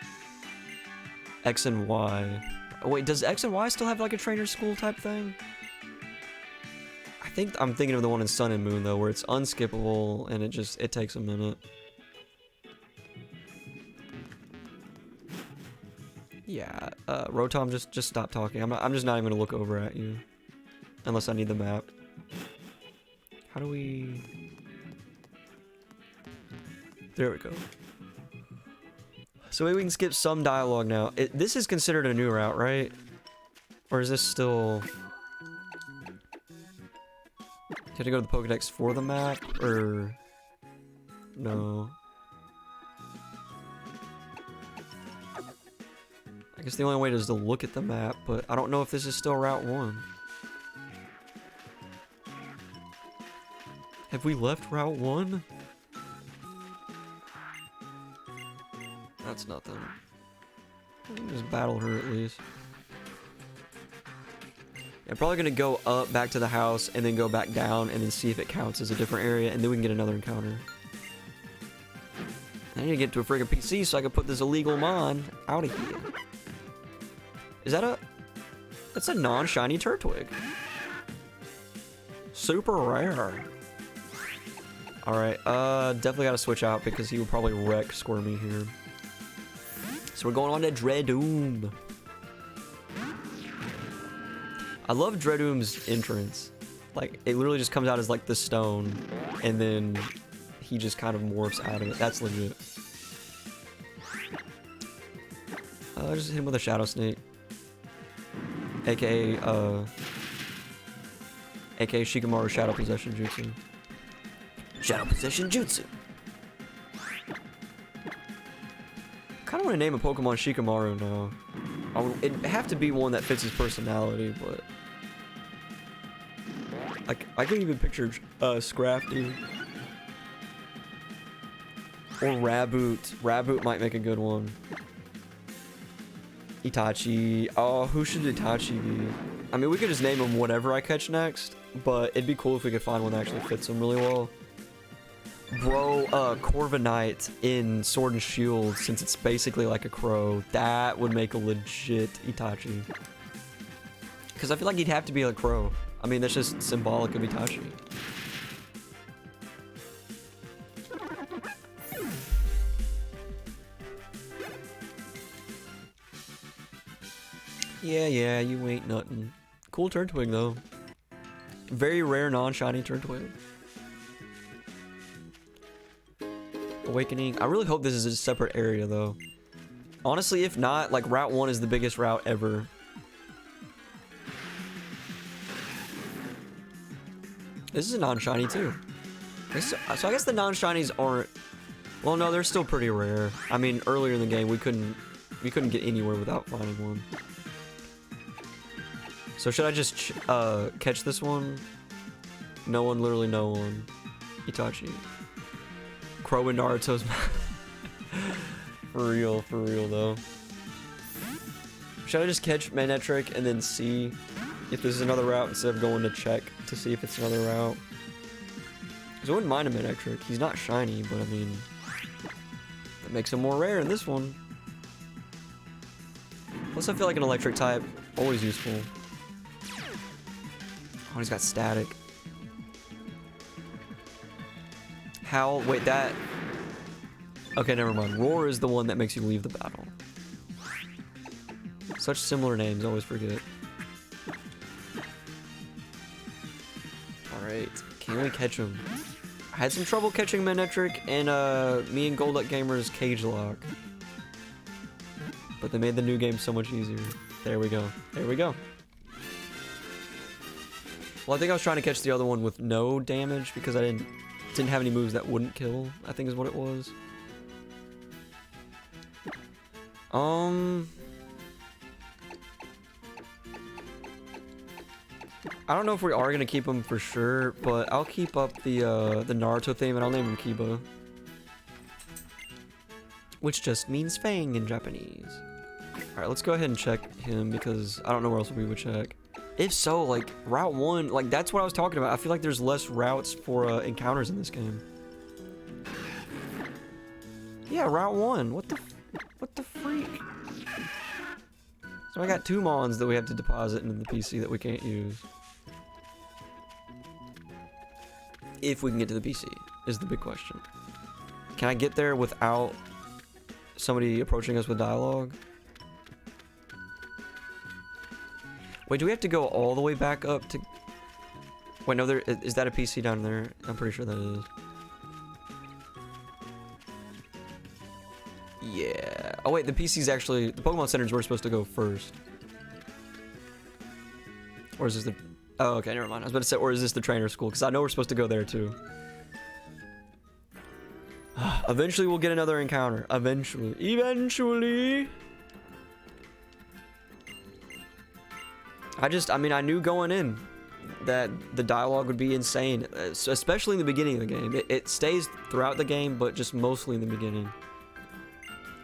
X and Y. Wait, does X and Y still have like a trainer's school type thing? I think I'm thinking of the one in Sun and Moon though, where it's unskippable and it takes a minute. Yeah, Rotom, just stop talking. I'm just not even gonna look over at you, unless I need the map. How do we? There we go. So maybe we can skip some dialogue now. This is considered a new route, right? Or is this still? You have to go to the Pokédex for the map, or no? I guess the only way is to look at the map, but I don't know if this is still Route 1. Have we left Route 1? That's nothing. I can just battle her at least. Yeah, I'm probably gonna go up back to the house and then go back down and then see if it counts as a different area, and then we can get another encounter. I need to get to a friggin' PC so I can put this illegal mon out of here. Is that a... That's a non-shiny Turtwig. Super rare. Alright, definitely gotta switch out because he will probably wreck Squirmy here. So we're going on to Dredoom. I love Dredoom's entrance. Like, it literally just comes out as like the stone, and then he just kind of morphs out of it. That's legit. Just hit him with a Shadow Snake. AKA Shikamaru's Shadow Possession Jutsu. Shadow Possession Jutsu. kind of want to name a Pokemon Shikamaru now. It'd have to be one that fits his personality, but like I can even picture Scrafty or Raboot. Raboot might make a good one. Itachi. Oh, who should Itachi be? I mean, we could just name him whatever I catch next, but it'd be cool if we could find one that actually fits him really well. Bro, Corviknight in Sword and Shield, since it's basically like a crow, that would make a legit Itachi. Because I feel like he'd have to be a crow. I mean, that's just symbolic of Itachi. Yeah, you ain't nothing. Cool Turtwig, though. Very rare non-shiny Turtwig. Awakening. I really hope this is a separate area, though. Honestly, if not, like, Route 1 is the biggest route ever. This is a non-shiny, too. So I guess the non-shinies aren't... Well, no, they're still pretty rare. I mean, earlier in the game, we couldn't get anywhere without finding one. So should I just catch this one? No one, literally no one. Itachi. Crow and Naruto's for real though. Should I just catch Manectric and then see if this is another route instead of going to check to see if it's another route? Because I wouldn't mind a Manectric. He's not shiny, but I mean, that makes him more rare in this one. Plus I feel like an electric type, always useful. Oh, he's got static. Howl, wait, that... Okay, never mind. Roar is the one that makes you leave the battle. Such similar names, always forget. Alright, can we catch him? I had some trouble catching Manectric and me and Golduck Gamer's Cage Lock. But they made the new game so much easier. There we go. There we go. Well, I think I was trying to catch the other one with no damage because I didn't have any moves that wouldn't kill, I think is what it was. I don't know if we are gonna keep him for sure, but I'll keep up the Naruto theme and I'll name him Kiba. Which just means Fang in Japanese. Alright, let's go ahead and check him because I don't know where else we would check. If so, like, Route 1, like, that's what I was talking about. I feel like there's less routes for encounters in this game. Yeah, Route 1. What the freak? So I got 2 Mons that we have to deposit into the PC that we can't use. If we can get to the PC, is the big question. Can I get there without somebody approaching us with dialogue? Wait, do we have to go all the way back up to... Wait, no, is that a PC down there? I'm pretty sure that is. Yeah. Oh wait, the PC's actually... The Pokemon Centers were supposed to go first. Or is this the... Oh, okay, never mind. I was about to say, or is this the trainer school? Because I know we're supposed to go there too. Eventually we'll get another encounter. Eventually. I mean, I knew going in that the dialogue would be insane, especially in the beginning of the game. It stays throughout the game, but just mostly in the beginning.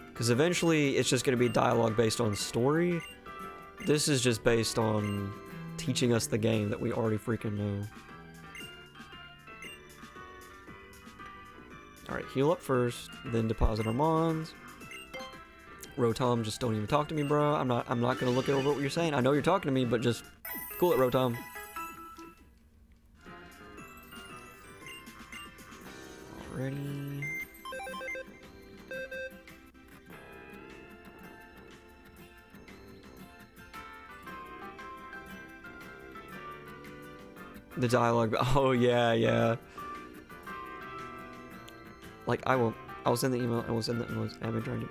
Because eventually, it's just going to be dialogue based on story. This is just based on teaching us the game that we already freaking know. Alright, heal up first, then deposit our Mons. Rotom, just don't even talk to me, bro. I'm not gonna look over what you're saying. I know you're talking to me, but just cool it, Rotom. Alrighty. The dialogue. Oh yeah. Like I was in the email. I was in the. I've been trying to.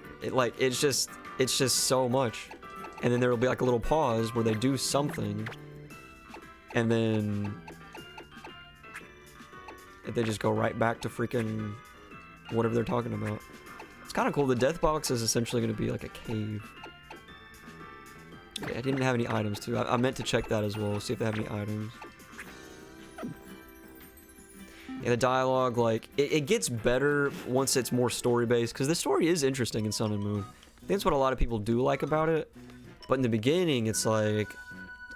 It's just so much, and then there will be like a little pause where they do something, and then they just go right back to freaking whatever they're talking about. It's kind of cool. The death box is essentially going to be like a cave. Okay, I didn't have any items too. I meant to check that as well, see if they have any items. And the dialogue, like, it gets better once it's more story-based, because the story is interesting in Sun and Moon. I think that's what a lot of people do like about it. But in the beginning, it's like,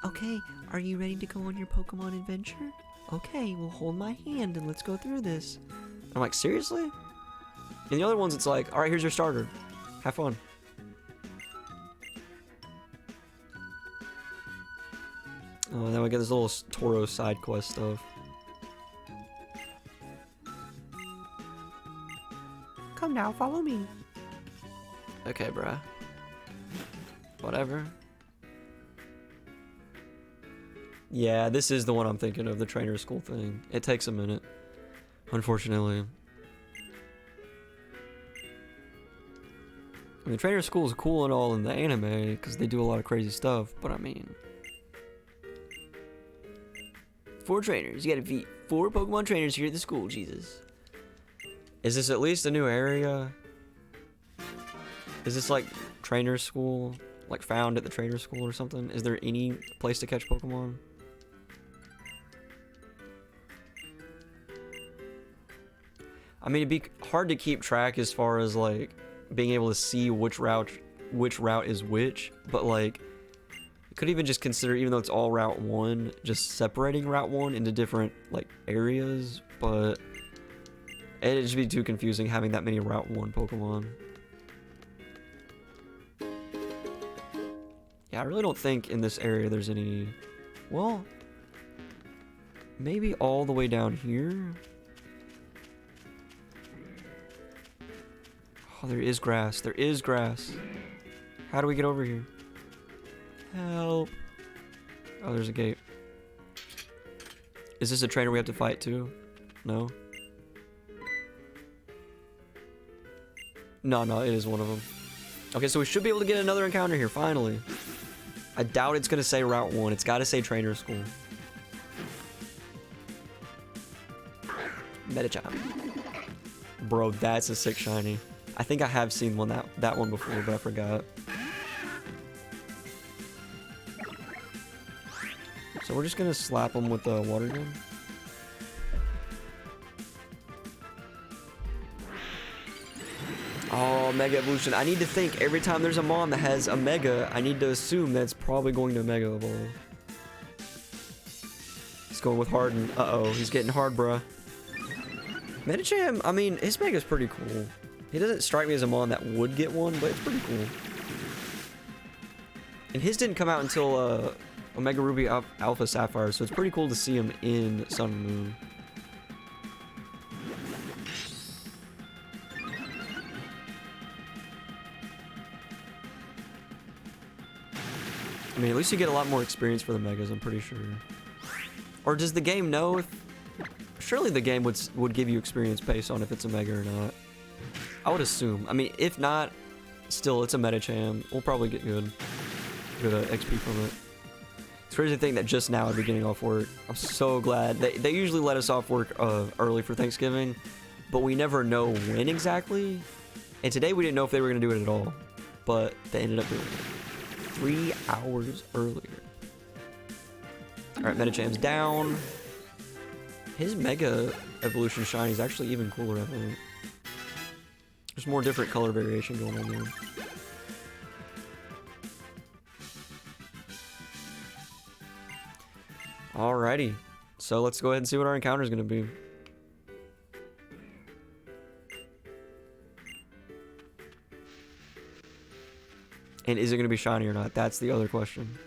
okay, are you ready to go on your Pokemon adventure? Okay, well, hold my hand and let's go through this. I'm like, seriously? And the other ones, it's like, all right, here's your starter. Have fun. Oh, then we get this little Toro side quest stuff. Come now, follow me. Okay, bruh. Whatever. Yeah, this is the one I'm thinking of, the trainer school thing. It takes a minute, unfortunately. I mean, trainer school is cool and all in the anime, because they do a lot of crazy stuff, but I mean... 4 trainers. You gotta beat 4 Pokemon trainers here at the school, Jesus. Is this at least a new area? Is this like trainer school? Like found at the trainer school or something? Is there any place to catch Pokemon? I mean, it'd be hard to keep track as far as like being able to see which route is which, but like you could even just consider, even though it's all Route 1, just separating Route 1 into different like areas, but it'd just be too confusing having that many Route 1 Pokemon. Yeah, I really don't think in this area there's any... Well, maybe all the way down here? Oh, there is grass. There is grass. How do we get over here? Help. Oh, there's a gate. Is this a trainer we have to fight too? No? No, it is one of them. Okay, so we should be able to get another encounter here, finally. I doubt it's going to say Route 1. It's got to say Trainer School. Metachan. Bro, that's a sick shiny. I think I have seen that one before, but I forgot. So we're just going to slap him with the water gun. Oh, Mega Evolution. I need to think every time there's a Mon that has a Mega, I need to assume that's probably going to Mega Evolve. He's going with Harden. Uh-oh, he's getting hard, bruh. Medicham, I mean, his Mega's pretty cool. He doesn't strike me as a Mon that would get one, but it's pretty cool. And his didn't come out until Omega Ruby Alpha Sapphire, so it's pretty cool to see him in Sun and Moon. I mean, at least you get a lot more experience for the Megas, I'm pretty sure. Or does the game know if... Surely the game would give you experience based on if it's a Mega or not. I would assume. I mean, if not, still, it's a Medicham. We'll probably get good XP from it. It's crazy to think that just now I'd be getting off work. I'm so glad. They usually let us off work early for Thanksgiving, but we never know when exactly. And today we didn't know if they were going to do it at all, but they ended up doing it. 3 hours earlier. Alright, Medicham's down. His Mega Evolution Shiny is actually even cooler, I think. There's more different color variation going on there. Alrighty. So let's go ahead and see what our encounter is going to be. And is it going to be shiny or not? That's the other question.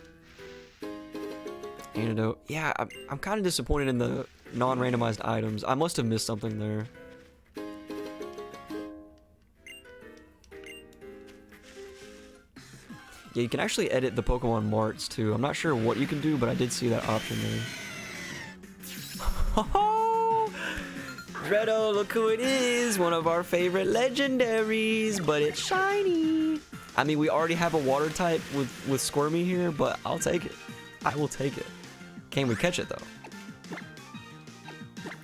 Antidote. Yeah, I'm kind of disappointed in the non-randomized items. I must have missed something there. Yeah, you can actually edit the Pokemon marts too. I'm not sure what you can do, but I did see that option there. Oh, Dredo, look who it is. One of our favorite legendaries, but it's shiny. I mean, we already have a water type with Squirmy here, but I'll take it. I will take it. Can we catch it, though?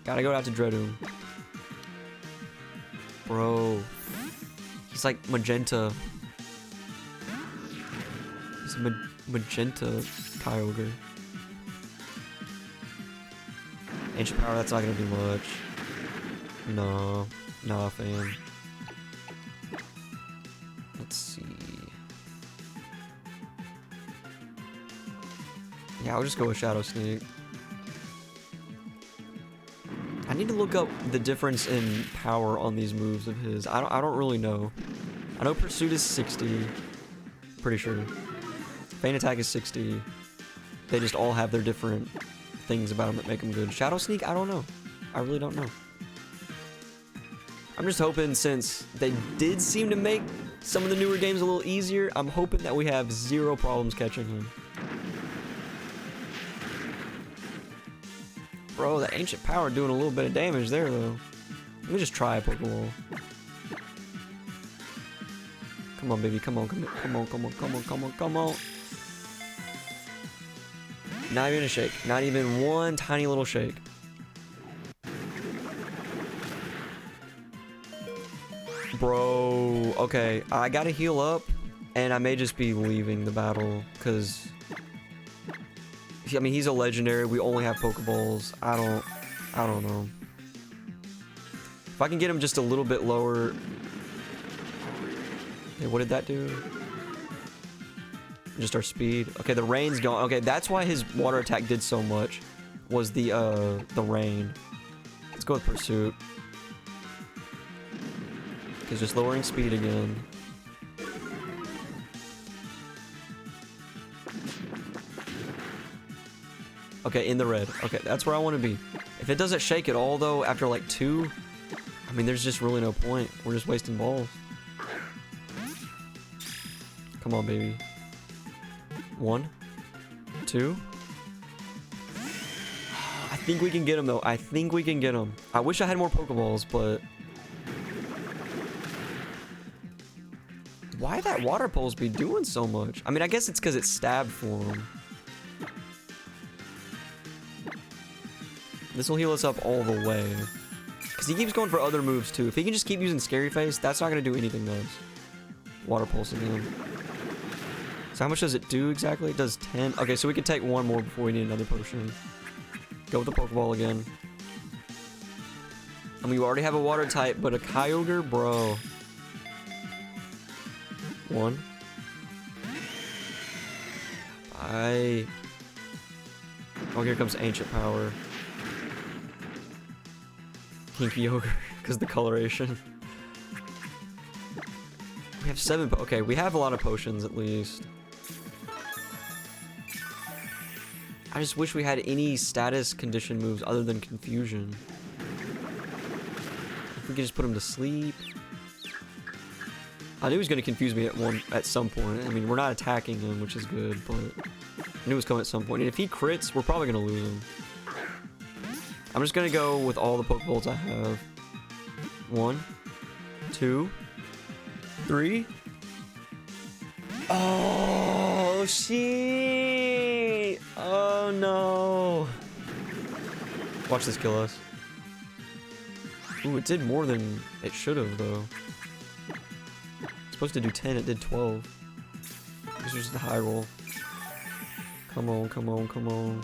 Gotta go out to Dredo. Bro. He's like magenta. He's a magenta Kyogre. Ancient power, that's not gonna do much. No. Nah, fam. Let's see. Yeah, I'll just go with Shadow Sneak. I need to look up the difference in power on these moves of his. I don't really know. I know Pursuit is 60. Pretty sure. Feint Attack is 60. They just all have their different things about them that make them good. Shadow Sneak, I don't know. I really don't know. I'm just hoping, since they did seem to make some of the newer games a little easier, I'm hoping that we have zero problems catching him. Bro, that ancient power doing a little bit of damage there, though. Let me just try a Pokeball. Come on, baby. Come on, come on, come on, come on, come on, come on, come on. Not even a shake. Not even one tiny little shake. Bro, okay. I gotta heal up, and I may just be leaving the battle, because... I mean, he's a legendary. We only have Pokeballs. I don't know. If I can get him just a little bit lower. Okay, what did that do? Just our speed. Okay, the rain's gone. Okay, that's why his water attack did so much. Was the rain. Let's go with Pursuit. Okay, just lowering speed again. Okay, in the red. Okay, that's where I want to be. If it doesn't shake at all, though, after like 2, I mean, there's just really no point. We're just wasting balls. Come on, baby. 1, 2. I think we can get him, though. I think we can get him. I wish I had more Pokeballs, but... Why that water pulse be doing so much? I mean, I guess it's because it's stab form. This will heal us up all the way. Because he keeps going for other moves, too. If he can just keep using Scary Face, that's not going to do anything to us. Water Pulse again. So how much does it do exactly? It does 10. Okay, so we can take one more before we need another potion. Go with the Pokeball again. I mean, we already have a water type, but a Kyogre? Bro. 1. Bye. Oh, here comes Ancient Power. Kinky Ogre, because the coloration. We have 7 okay, we have a lot of potions at least. I just wish we had any status condition moves other than Confusion. If we could just put him to sleep. I knew he was going to confuse me at some point. I mean, we're not attacking him, which is good, but I knew it was coming at some point. And if he crits, we're probably going to lose him. I'm just gonna go with all the Pokeballs I have. 1, 2, 3. Oh, shit! Oh, no. Watch this kill us. Ooh, it did more than it should have, though. It's supposed to do 10, it did 12. This was the high roll. Come on, come on, come on.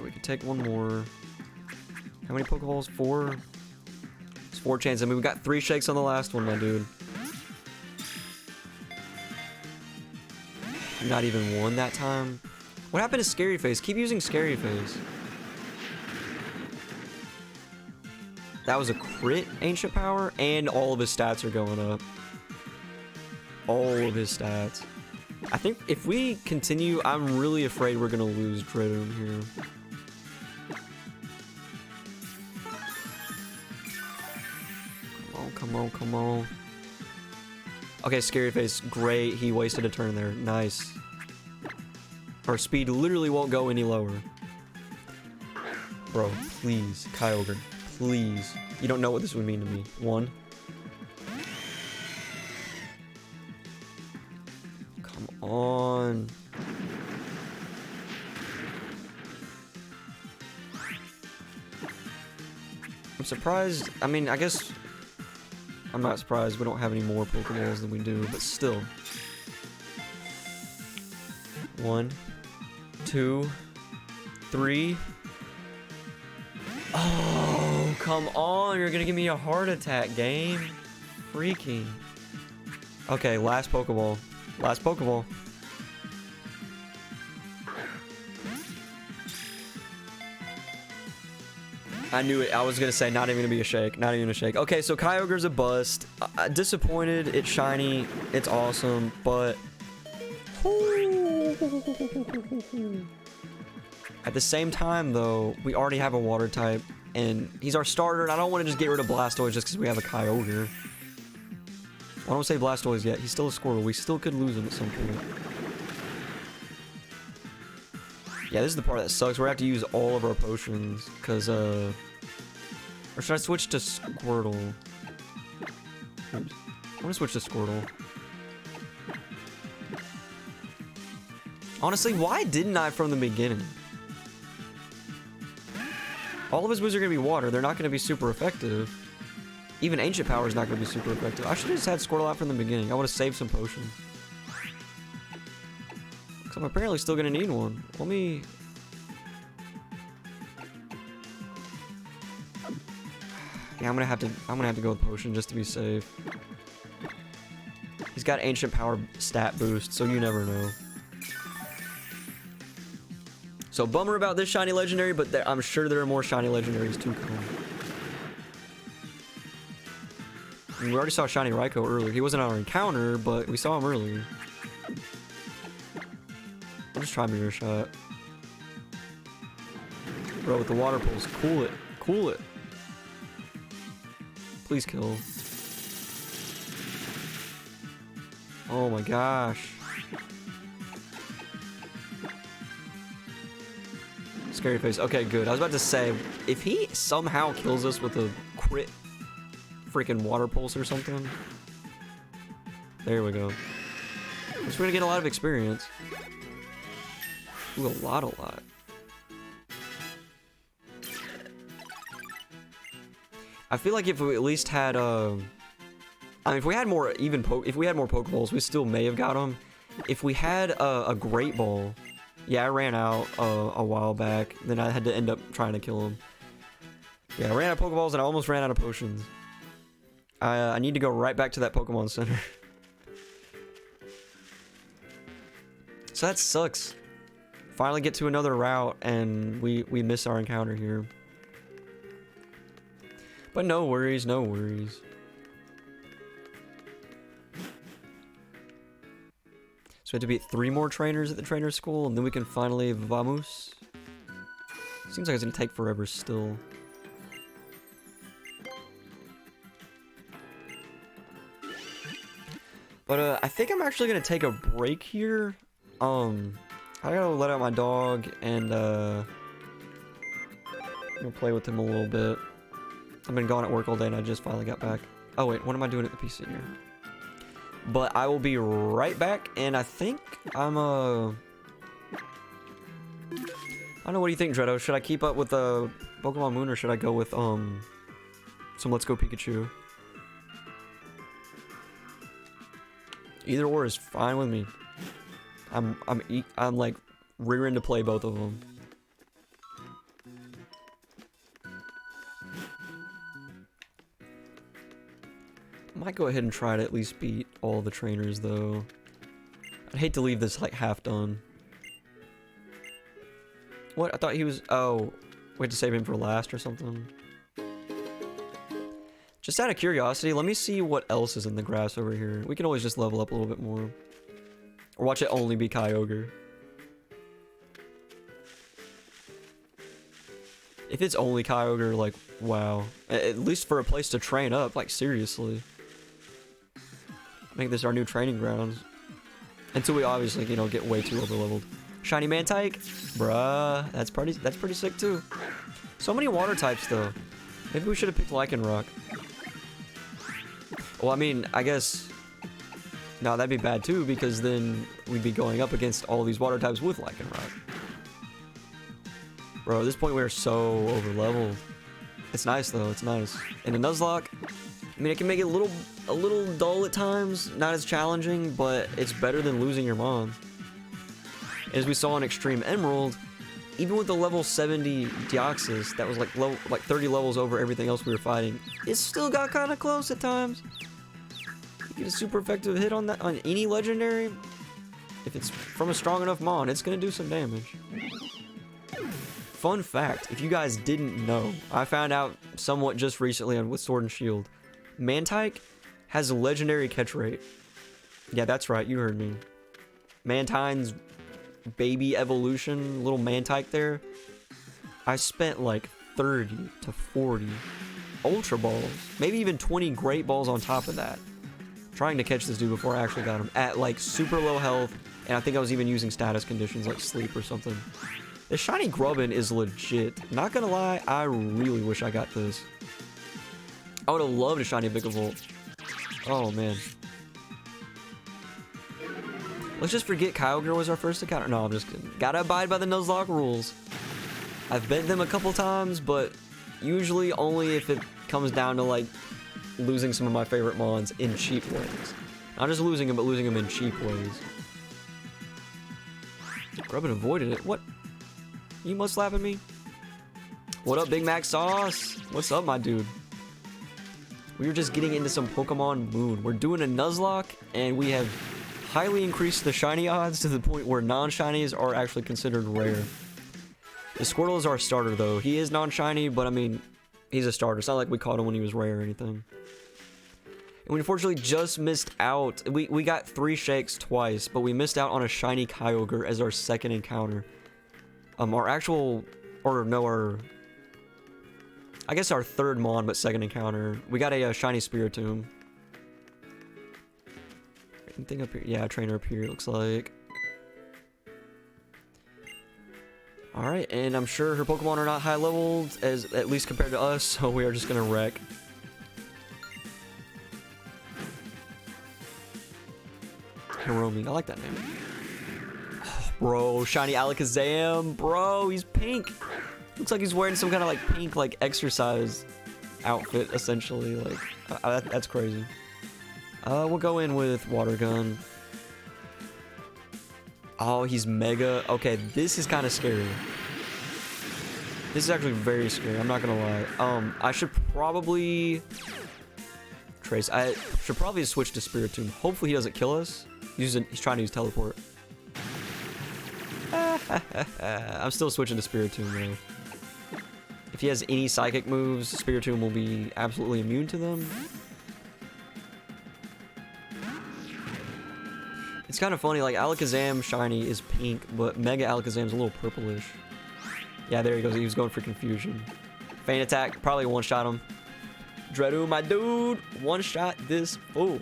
We could take one more. How many Pokeballs? 4? It's 4 chances. I mean, we got 3 shakes on the last one, my dude. Not even 1 that time. What happened to Scary Face? Keep using Scary Face. That was a crit Ancient Power, and all of his stats are going up. All of his stats. I think if we continue, I'm really afraid we're going to lose Drillbur here. Come on, come on. Okay, Scary Face, great. He wasted a turn there. Nice. Our speed literally won't go any lower. Bro, please, Kyogre, please. You don't know what this would mean to me. 1. Come on. I'm surprised. I mean, I guess I'm not surprised we don't have any more Pokeballs than we do, but still. 1, 2, 3. Oh, come on. You're gonna give me a heart attack, game. Freaking. Okay, last Pokeball. Last Pokeball. I knew it. I was gonna say not even gonna be a shake. Not even a shake. Okay, so Kyogre's a bust. Disappointed. It's shiny. It's awesome, but at the same time, though, we already have a water type, and he's our starter. And I don't want to just get rid of Blastoise just because we have a Kyogre. I don't say Blastoise yet. He's still a Squirtle. We still could lose him at some point. Yeah, this is the part that sucks. We're gonna have to use all of our potions, cause or should I switch to Squirtle? Oops. I'm gonna switch to Squirtle. Honestly, why didn't I from the beginning? All of his moves are gonna be water. They're not gonna be super effective. Even Ancient Power is not gonna be super effective. I should have just had Squirtle out from the beginning. I would have saved some potions. I'm apparently still gonna need one. Let me... Yeah, I'm gonna have to go with potion just to be safe. He's got Ancient Power stat boost, so you never know. So bummer about this shiny legendary, but I'm sure there are more shiny legendaries to come. I mean, we already saw shiny Raikou earlier. He wasn't on our encounter, but we saw him earlier. I'll just try Mirror Shot. Bro, with the water pulse. Cool it. Cool it. Please kill. Oh my gosh. Scary face. Okay, good. I was about to say, if he somehow kills us with a crit freaking water pulse or something. There we go. Just gonna get a lot of experience. Ooh, a lot. I feel like if we at least had, I mean, if we had more Pokeballs, we still may have got them. If we had a Great Ball, yeah, I ran out a while back. Then I had to end up trying to kill him. Yeah, I ran out of Pokeballs and I almost ran out of potions. I need to go right back to that Pokemon Center. So that sucks. Finally get to another route and we miss our encounter here. But no worries, no worries. So we have to beat 3 more trainers at the trainer school and then we can finally vamos. Seems like it's gonna take forever still. But I think I'm actually gonna take a break here. I gotta let out my dog and I'm gonna play with him a little bit. I've been gone at work all day and I just finally got back. Oh wait, what am I doing at the PC here? But I will be right back, and I think I'm I don't know, what do you think, Dreddo? Should I keep up with Pokemon Moon or should I go with some Let's Go Pikachu? Either or is fine with me. I'm like rearing to play both of them. I might go ahead and try to at least beat all the trainers though. I'd hate to leave this like half done. What? I thought he was... Oh, we had to save him for last or something. Just out of curiosity, let me see what else is in the grass over here. We can always just level up a little bit more. Or watch it only be Kyogre. If it's only Kyogre, like, wow. At least for a place to train up, like, seriously. Make this our new training grounds. Until we obviously, you know, get way too overleveled. Shiny Mantike? Bruh, that's pretty sick too. So many water types though. Maybe we should have picked Lycanroc. Well, I mean, I guess... No, that'd be bad too, because then we'd be going up against all these water types with Lycanroc. Bro, at this point we are so overleveled. It's nice though, it's nice. And the Nuzlocke, I mean, it can make it a little dull at times, not as challenging, but it's better than losing your Mon. As we saw in Extreme Emerald, even with the level 70 Deoxys, that was like 30 levels over everything else we were fighting, it still got kind of close at times. You get a super effective hit on that on any legendary. If it's from a strong enough Mon, it's gonna do some damage. Fun fact, if you guys didn't know, I found out somewhat just recently with Sword and Shield. Mantike has a legendary catch rate. Yeah, that's right, you heard me. Mantine's baby evolution, little Mantike there. I spent like 30 to 40 Ultra Balls, maybe even 20 Great Balls on top of that, trying to catch this dude before I actually got him at like super low health, and I think I was even using status conditions like sleep or something. The shiny Grubbin is legit. Not gonna lie, I really wish I got this. I would have loved a shiny Vikavolt. Oh man. Let's just forget Kyogre was our first encounter. No, I'm just kidding. Gotta abide by the Nuzlocke rules. I've bent them a couple times, but usually only if it comes down to like losing some of my favorite Mons in cheap ways. Not just losing them, but losing them in cheap ways. Grubbin avoided it. What? You must slap at me? What up, Big Mac Sauce? What's up, my dude? We were just getting into some Pokemon Moon. We're doing a Nuzlocke, and we have highly increased the shiny odds to the point where non-shinies are actually considered rare. The Squirtle is our starter, though. He is non-shiny, but I mean, he's a starter. It's not like we caught him when he was rare or anything. And we unfortunately just missed out. We got 3 shakes twice, but we missed out on a shiny Kyogre as our second encounter. I guess our third Mon, but second encounter. We got a shiny Spiritomb. Anything up here? Yeah, trainer up here, it looks like. Alright, and I'm sure her Pokemon are not high leveled, at least compared to us, so we are just gonna wreck. Hiromi, I like that name. Oh, bro, shiny Alakazam, bro, he's pink. Looks like he's wearing some kind of like pink like exercise outfit, essentially. Like, that's crazy. We'll go in with Water Gun. Oh, he's mega. Okay, this is kind of scary. This is actually very scary. I'm not gonna lie. I should probably Trace. I should probably switch to Spiritomb. Hopefully he doesn't kill us. He's trying to use Teleport. I'm still switching to Spiritomb though. If he has any psychic moves, Spiritomb will be absolutely immune to them. It's kind of funny, like Alakazam shiny is pink, but Mega Alakazam's a little purplish. Yeah, there he goes. He was going for confusion. Feint attack, probably one-shot him. Dredu, my dude, one-shot this fool.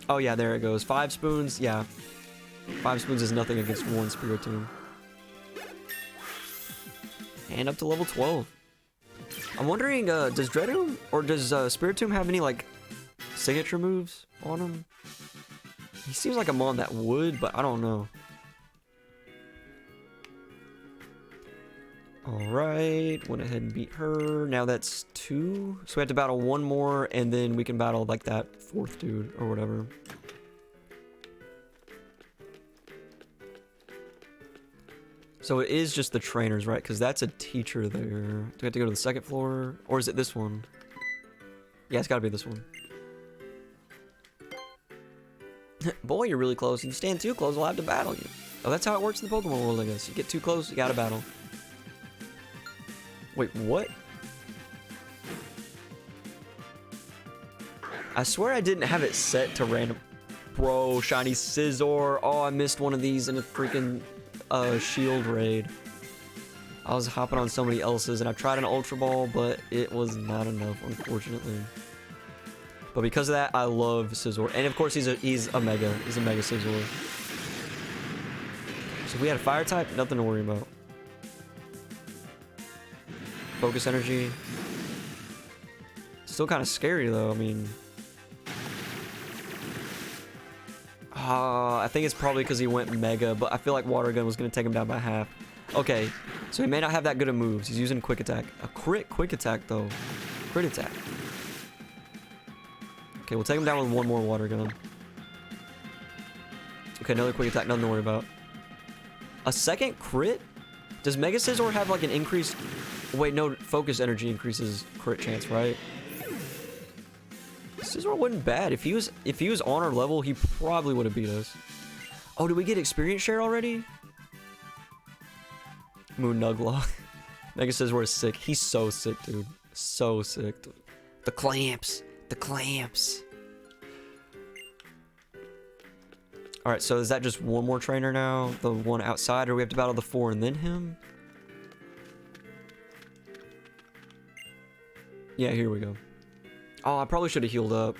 Oh yeah, there it goes. 5 spoons, yeah. 5 spoons is nothing against 1 Spiritomb. And up to level 12. I'm wondering, does Dredu or does Spiritomb have any like signature moves on him? He seems like a Mon that would, but I don't know. Alright, went ahead and beat her. Now that's 2. So we have to battle 1 more, and then we can battle like that 4th dude or whatever. So it is just the trainers, right? Because that's a teacher there. Do we have to go to the 2nd floor? Or is it this one? Yeah, it's gotta be this one. Boy, you're really close. If you stand too close, I'll have to battle you. Oh, that's how it works in the Pokemon world, I guess. You get too close, you gotta battle. Wait, what? I swear I didn't have it set to random. Bro, shiny Scizor. Oh, I missed one of these in a freaking shield raid. I was hopping on somebody else's and I tried an Ultra Ball, but it was not enough, unfortunately. But because of that, I love Scizor. And of course, he's a Mega. He's a Mega Scizor. So if we had a Fire type, nothing to worry about. Focus Energy. Still kind of scary though, I mean. I think it's probably because he went Mega, but I feel like Water Gun was going to take him down by half. Okay, So he may not have that good of moves. He's using quick attack. A quick attack though. Crit attack. Okay, we'll take him down with one more water gun. Okay, another quick attack, nothing to worry about. A second crit? Does Mega Scizor have like an increased... Wait, no, focus energy increases crit chance, right? Scizor wasn't bad. If he was on our level, he probably would have beat us. Oh, did we get experience share already? Moon Nuzlocke. Mega Scizor is sick. He's so sick, dude. So sick. The clamps. The clamps. Alright, so is that just one more trainer now? The one outside, or we have to battle the 4 and then him? Yeah, here we go. Oh, I probably should have healed up.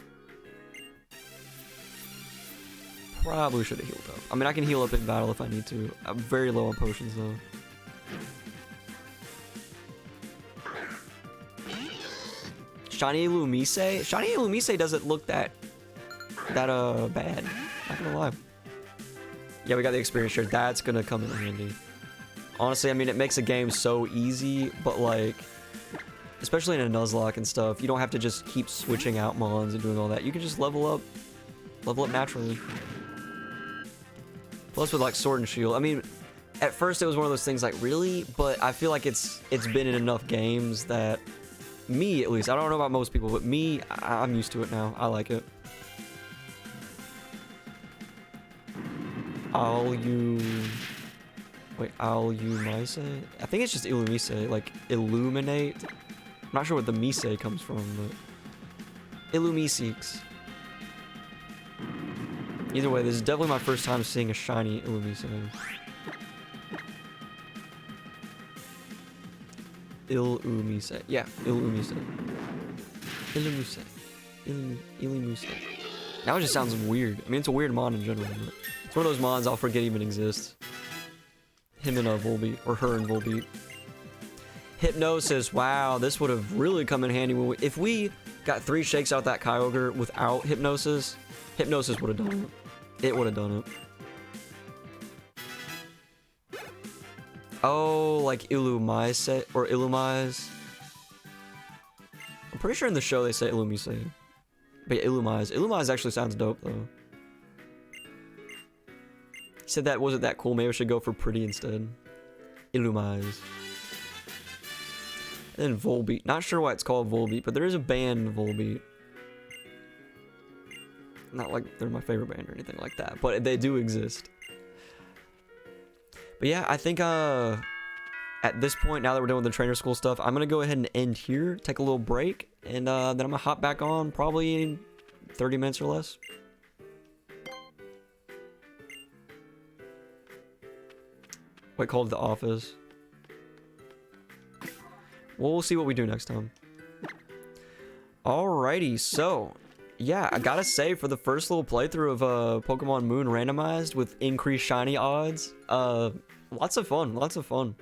Probably should have healed up. I mean, I can heal up in battle if I need to. I'm very low on potions, though. Shiny Illumise? Shiny Illumise doesn't look that bad. Not gonna lie. Yeah, we got the experience share. That's gonna come in handy. Honestly, I mean, it makes a game so easy, but like, especially in a Nuzlocke and stuff, you don't have to just keep switching out mons and doing all that. You can just level up naturally. Plus with like Sword and Shield. I mean, at first it was one of those things like, really? But I feel like it's been in enough games that, me at least, I don't know about most people, but me, I'm used to it now. I like it. Illumise? I think it's just Illumise, like illuminate. I'm not sure what the Mise comes from, but Illumisix. Either way, this is definitely my first time seeing a shiny Illumise. Illumise. Yeah, Illumise. Illumise. Now it just sounds weird. I mean, it's a weird mon in general, but it's one of those mons I'll forget even exists. Him and Volbeat, or her and Volbeat. Hypnosis. Wow, this would have really come in handy when if we got 3 shakes out that Kyogre without Hypnosis. Hypnosis would have done it. It would have done it. Oh, like Illumise or Illumise. I'm pretty sure in the show they say Illumise. But yeah, Illumise. Illumise actually sounds dope though. He said that wasn't that cool. Maybe I should go for pretty instead. Illumise. And then Volbeat. Not sure why it's called Volbeat, but there is a band Volbeat. Not like they're my favorite band or anything like that, but they do exist. But yeah, I think at this point, now that we're done with the trainer school stuff, I'm gonna go ahead and end here, take a little break, and then I'm gonna hop back on probably in 30 minutes or less. Wait, called The Office. We'll see what we do next time. Alrighty, so yeah, I gotta say, for the first little playthrough of Pokemon Moon Randomized with increased shiny odds, lots of fun, lots of fun.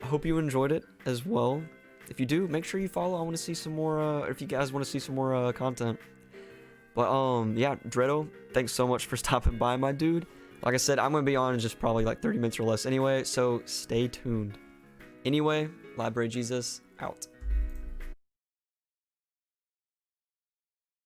I hope you enjoyed it as well. If you do, make sure you follow. I want to see some more, if you guys want to see some more content. But yeah, Dreddo, thanks so much for stopping by, my dude. Like I said, I'm gonna be on in just probably like 30 minutes or less anyway, so stay tuned. Anyway, Library Jesus out.